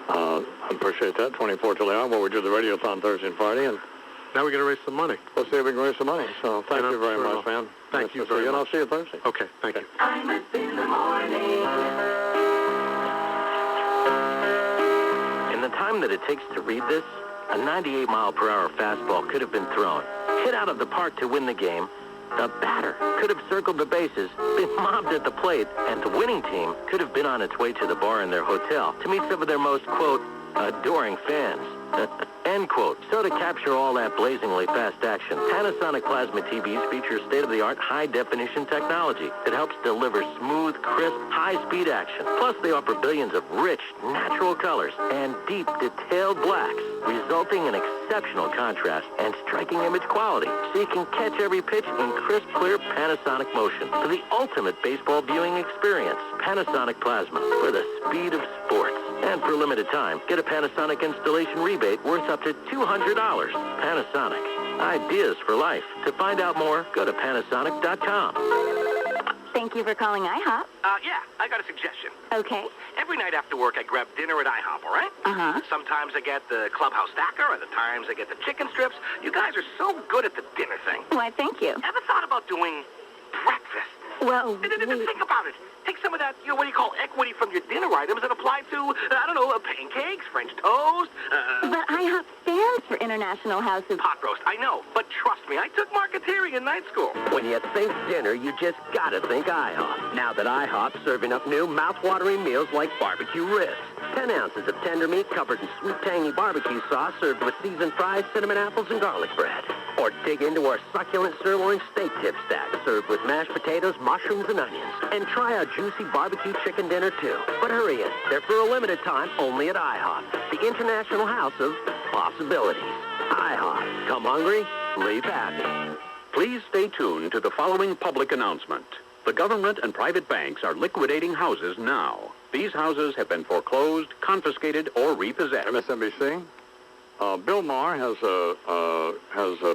I appreciate that. 24 till the hour, where we do the radiothon Thursday and Friday, and now we're going to raise some money. Let's see if we can raise some money. So thank you very much, man. Thank you very much. And I'll see you Thursday. Okay, thank you. Imus in the morning. In the time that it takes to read this, a 98-mile-per-hour fastball could have been thrown, hit out of the park to win the game. The batter could have circled the bases, been mobbed at the plate, and the winning team could have been on its way to the bar in their hotel to meet some of their most, quote, adoring fans. End quote. So to capture all that blazingly fast action, Panasonic Plasma TVs feature state-of-the-art high-definition technology that helps deliver smooth, crisp, high-speed action. Plus, they offer billions of rich, natural colors and deep, detailed blacks, resulting in exceptional contrast and striking image quality, so you can catch every pitch in crisp, clear Panasonic motion for the ultimate baseball viewing experience. Panasonic Plasma, for the speed of sports. And for a limited time, get a Panasonic installation rebate worth up to $200. Panasonic. Ideas for life. To find out more, go to Panasonic.com. Thank you for calling IHOP. Yeah, I got a suggestion. Okay. Every night after work, I grab dinner at IHOP, all right? Uh-huh. Sometimes I get the clubhouse stacker, other times I get the chicken strips. You guys are so good at the dinner thing. Why, thank you. Ever thought about doing breakfast? Well, Think about it. Take some of that, what do you call equity from your dinner items and apply to, pancakes, French toast. But IHOP stands for International House of Pot roast, I know. But trust me, I took marketeering in night school. When you think dinner, you just gotta think IHOP. Now that IHOP's serving up new mouth-watering meals like barbecue ribs. 10 ounces of tender meat covered in sweet, tangy barbecue sauce served with seasoned fries, cinnamon apples, and garlic bread. Or dig into our succulent sirloin steak tip stack served with mashed potatoes, mushrooms, and onions. And try our juicy barbecue chicken dinner, too. But hurry in. They're for a limited time only at IHOP, the International House of Possibilities. IHOP. Come hungry, leave happy. Please stay tuned to the following public announcement. The government and private banks are liquidating houses now. These houses have been foreclosed, confiscated, or repossessed. MSNBC. Bill Maher has a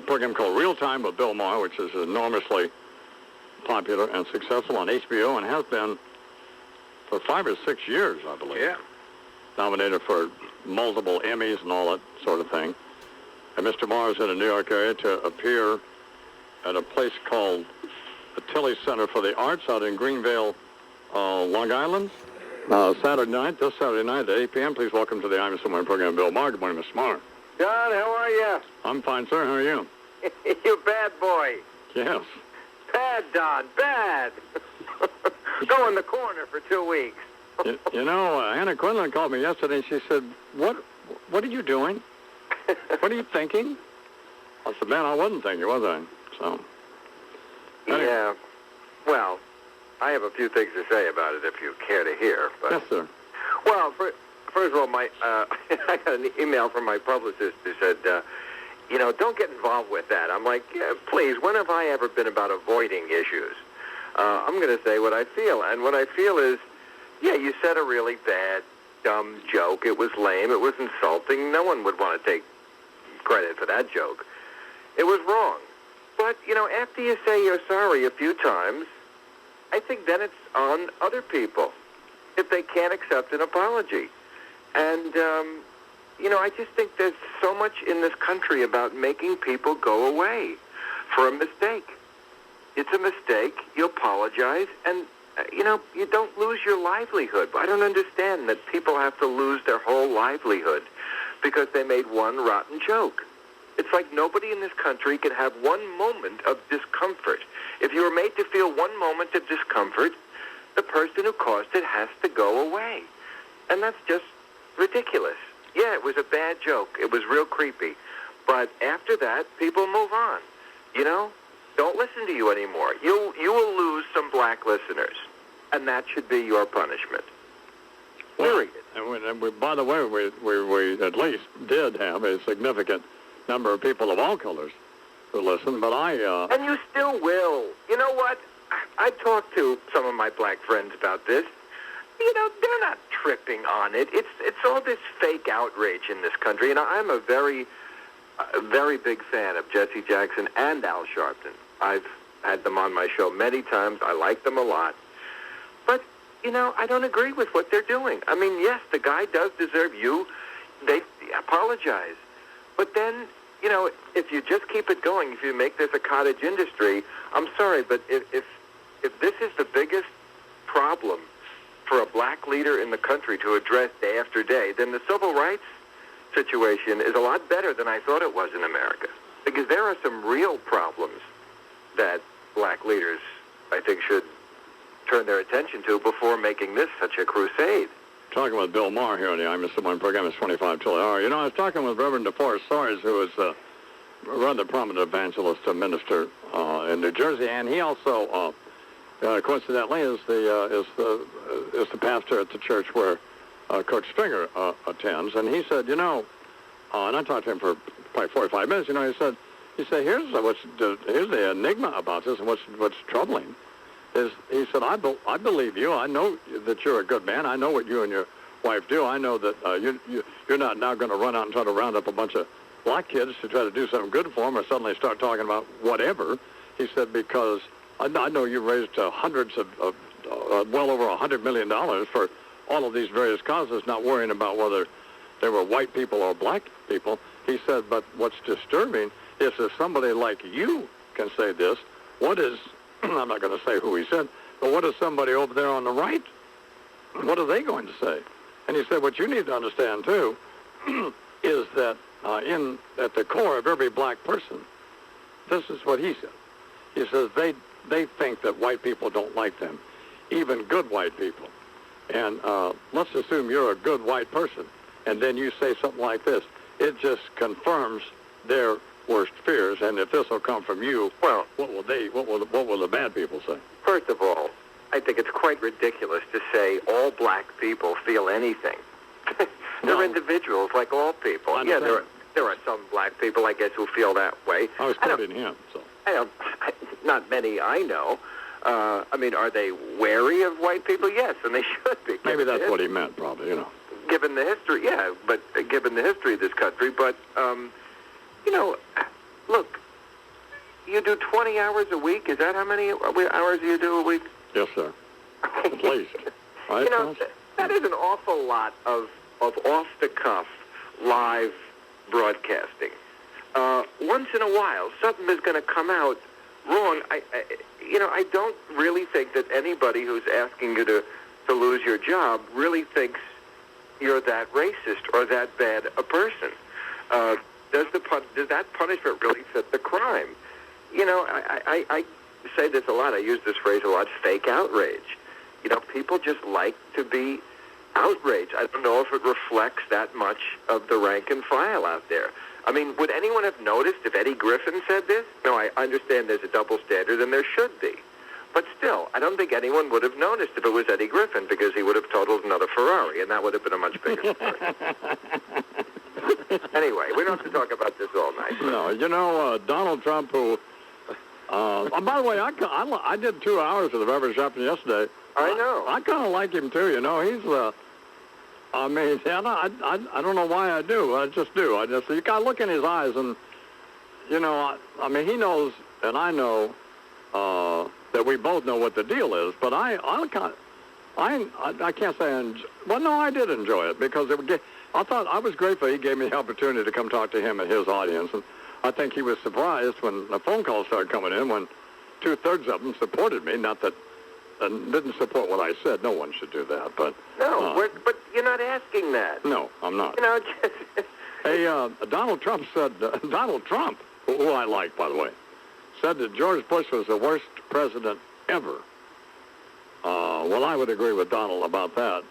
program called Real Time with Bill Maher, which is enormously popular and successful on HBO and has been for 5 or 6 years, I believe. Yeah. Nominated for multiple Emmys and all that sort of thing. And Mr. Maher is in the New York area to appear at a place called the Tilly Center for the Arts out in Greenvale, Long Island. This Saturday night at 8 p.m. Please welcome to the Imus Morning program, Bill Maher. Good morning, Mr. Maher. John, how are you? I'm fine, sir. How are you? You bad boy. Yes. Bad, Don, bad. Go in the corner for 2 weeks. You know, Hannah Quinlan called me yesterday, and she said, what are you doing? What are you thinking? I said, man, I wasn't thinking, was I? So. Anyway. Yeah. Well, I have a few things to say about it if you care to hear. But, yes, sir. Well, first of all, I got an email from my publicist who said, don't get involved with that. I'm like, yeah, please, when have I ever been about avoiding issues? I'm going to say what I feel. And what I feel is, yeah, you said a really bad, dumb joke. It was lame. It was insulting. No one would want to take credit for that joke. It was wrong. But, after you say you're sorry a few times, I think then it's on other people if they can't accept an apology. And, I just think there's so much in this country about making people go away for a mistake. It's a mistake. You apologize, and, you don't lose your livelihood. I don't understand that people have to lose their whole livelihood because they made one rotten joke. It's like nobody in this country can have one moment of discomfort. If you were made to feel one moment of discomfort, the person who caused it has to go away. And that's just ridiculous. Yeah, it was a bad joke. It was real creepy. But after that, people move on. Don't listen to you anymore. You will lose some black listeners. And that should be your punishment. Period. And we, by the way, we at least did have a significant number of people of all colors who listen, but And you still will. You know what? I talked to some of my black friends about this. They're not tripping on it. It's all this fake outrage in this country, and I'm a very big fan of Jesse Jackson and Al Sharpton. I've had them on my show many times. I like them a lot. But, I don't agree with what they're doing. I mean, yes, the guy does deserve they apologize. But then, if you just keep it going, if you make this a cottage industry, I'm sorry, but if this is the biggest problem for a black leader in the country to address day after day, then the civil rights situation is a lot better than I thought it was in America. Because there are some real problems that black leaders, I think, should turn their attention to before making this such a crusade. Talking with Bill Maher here on the Imus This Morning program. It's 25 till the hour. I was talking with Reverend DeForest Soares, who is a rather prominent evangelist minister in New Jersey, and he also, coincidentally, is the pastor at the church where Coach Stringer attends. And he said, and I talked to him for probably 45 minutes. He said, here's the enigma about this, and what's troubling. He said, I believe you. I know that you're a good man. I know what you and your wife do. I know that you're not now going to run out and try to round up a bunch of black kids to try to do something good for them or suddenly start talking about whatever. He said, because I know you raised hundreds of well over $100 million for all of these various causes, not worrying about whether they were white people or black people. He said, but what's disturbing is if somebody like you can say this, what is... I'm not going to say who he said, but what is somebody over there on the right? What are they going to say? And he said, what you need to understand, too, is that at the core of every black person, this is what he said. He says they think that white people don't like them, even good white people. And let's assume you're a good white person, and then you say something like this. It just confirms their worst fears, and if this will come from you, well, what will the bad people say? First of all, I think it's quite ridiculous to say all black people feel anything. They're individuals like all people. Yeah, there are some black people, I guess, who feel that way. I was quoting him, so. Not many I know. Are they wary of white people? Yes, and they should be. Maybe that's what he meant, probably, Given the history, yeah, but given the history of this country, but, look, you do 20 hours a week. Is that how many hours you do a week? Yes, sir. At least. Right, that is an awful lot of off-the-cuff live broadcasting. Once in a while, something is going to come out wrong. I don't really think that anybody who's asking you to lose your job really thinks you're that racist or that bad a person. Does that punishment really fit the crime? say this a lot. I use this phrase a lot, fake outrage. You know, people just like to be outraged. I don't know if it reflects that much of the rank and file out there. I mean, would anyone have noticed if Eddie Griffin said this? No, I understand there's a double standard, and there should be. But still, I don't think anyone would have noticed if it was Eddie Griffin, because he would have totaled another Ferrari, and that would have been a much bigger story. Anyway, we don't have to talk about this all night. No, you know, Donald Trump, who... by the way, I did 2 hours with the Reverend Shepard yesterday. I know. I kind of like him, too. You know, he's... I mean, I don't know why I do. I just do. You got to look in his eyes, and, you know, I mean, he knows, and I know that we both know what the deal is, but I can't say, well, no, I did enjoy it, because I thought I was grateful he gave me the opportunity to come talk to him and his audience, and I think he was surprised when the phone calls started coming in, when 2/3 of them supported me, not that, and didn't support what I said. No one should do that, but... No, but you're not asking that. No, I'm not. You know, just... Hey, Donald Trump said, Donald Trump, who I like, by the way, said that George Bush was the worst president ever. Well, I would agree with Donald about that.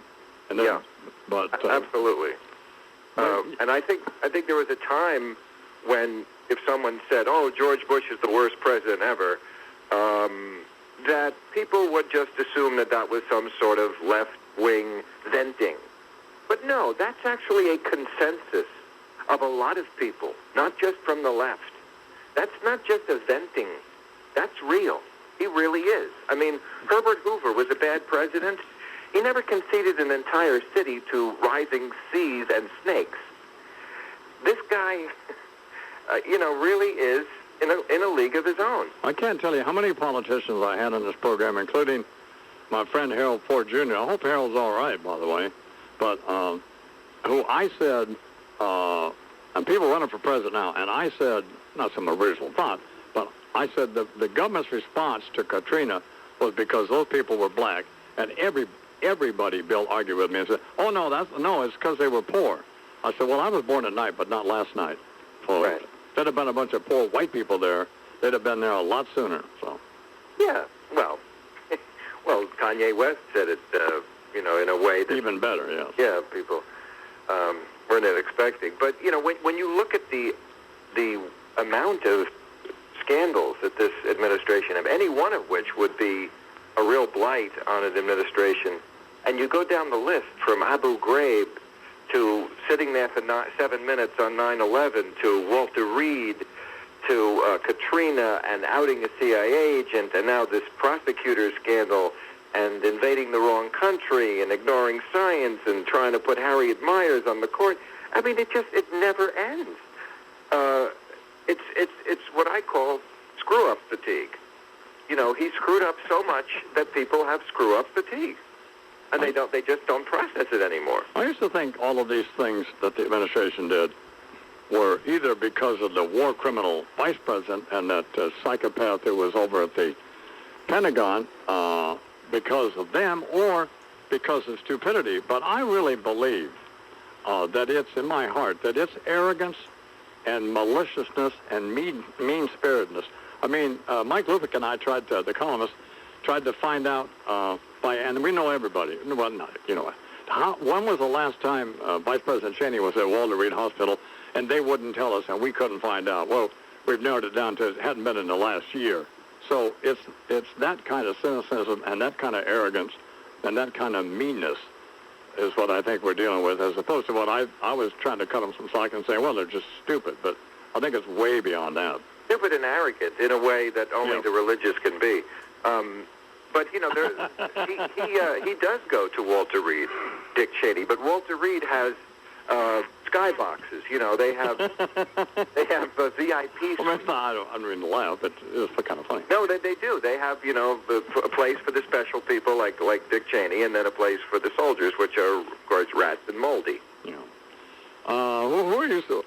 And then, yeah, but absolutely. And I think there was a time when, if someone said, "Oh, George Bush is the worst president ever," that people would just assume that that was some sort of left-wing venting. But no, that's actually a consensus of a lot of people, not just from the left. That's not just a venting. That's real. He really is. I mean, Herbert Hoover was a bad president. He never conceded an entire city to rising seas and snakes. This guy, really is in a league of his own. I can't tell you how many politicians I had on this program, including my friend Harold Ford Jr. I hope Harold's all right, by the way. But who I said, and people running for president now, and I said, not some original thought, but I said the government's response to Katrina was because those people were black, and everybody, Bill, argued with me and said, "Oh no, it's because they were poor." I said, "Well, I was born at night, but not last night." So right. If there'd have been a bunch of poor white people there, they'd have been there a lot sooner. So. Yeah, well, Kanye West said it, in a way that even better. Yes. Yeah, people weren't expecting. But when you look at the amount of scandals that this administration have, any one of which would be a real blight on an administration, and you go down the list from Abu Ghraib to sitting there for 7 minutes on 9/11, to Walter Reed, to Katrina and outing a CIA agent, and now this prosecutor scandal, and invading the wrong country, and ignoring science, and trying to put Harriet Miers on the court. I mean, it never ends. It's what I call screw-up fatigue. He screwed up so much that people have screw-up fatigue, and they just don't process it anymore. I used to think all of these things that the administration did were either because of the war criminal vice president and that psychopath who was over at the Pentagon, because of them, or because of stupidity. But I really believe that it's in my heart that it's arrogance and maliciousness and mean-spiritedness. I mean, Mike Lupick and I the columnist, tried to find out and we know everybody. Well, not, when was the last time Vice President Cheney was at Walter Reed Hospital, and they wouldn't tell us, and we couldn't find out? Well, we've narrowed it down to it hadn't been in the last year. So it's that kind of cynicism and that kind of arrogance and that kind of meanness is what I think we're dealing with, as opposed to what I was trying to cut them some slack and say, well, they're just stupid. But I think it's way beyond that. Stupid and arrogant in a way that only the religious can be. But he does go to Walter Reed, Dick Cheney. But Walter Reed has skyboxes. They have VIP. Well, I don't mean to laugh, but it's kind of funny. No, they do. They have a place for the special people like Dick Cheney, and then a place for the soldiers, which are of course rats and moldy. Yeah. Who are you?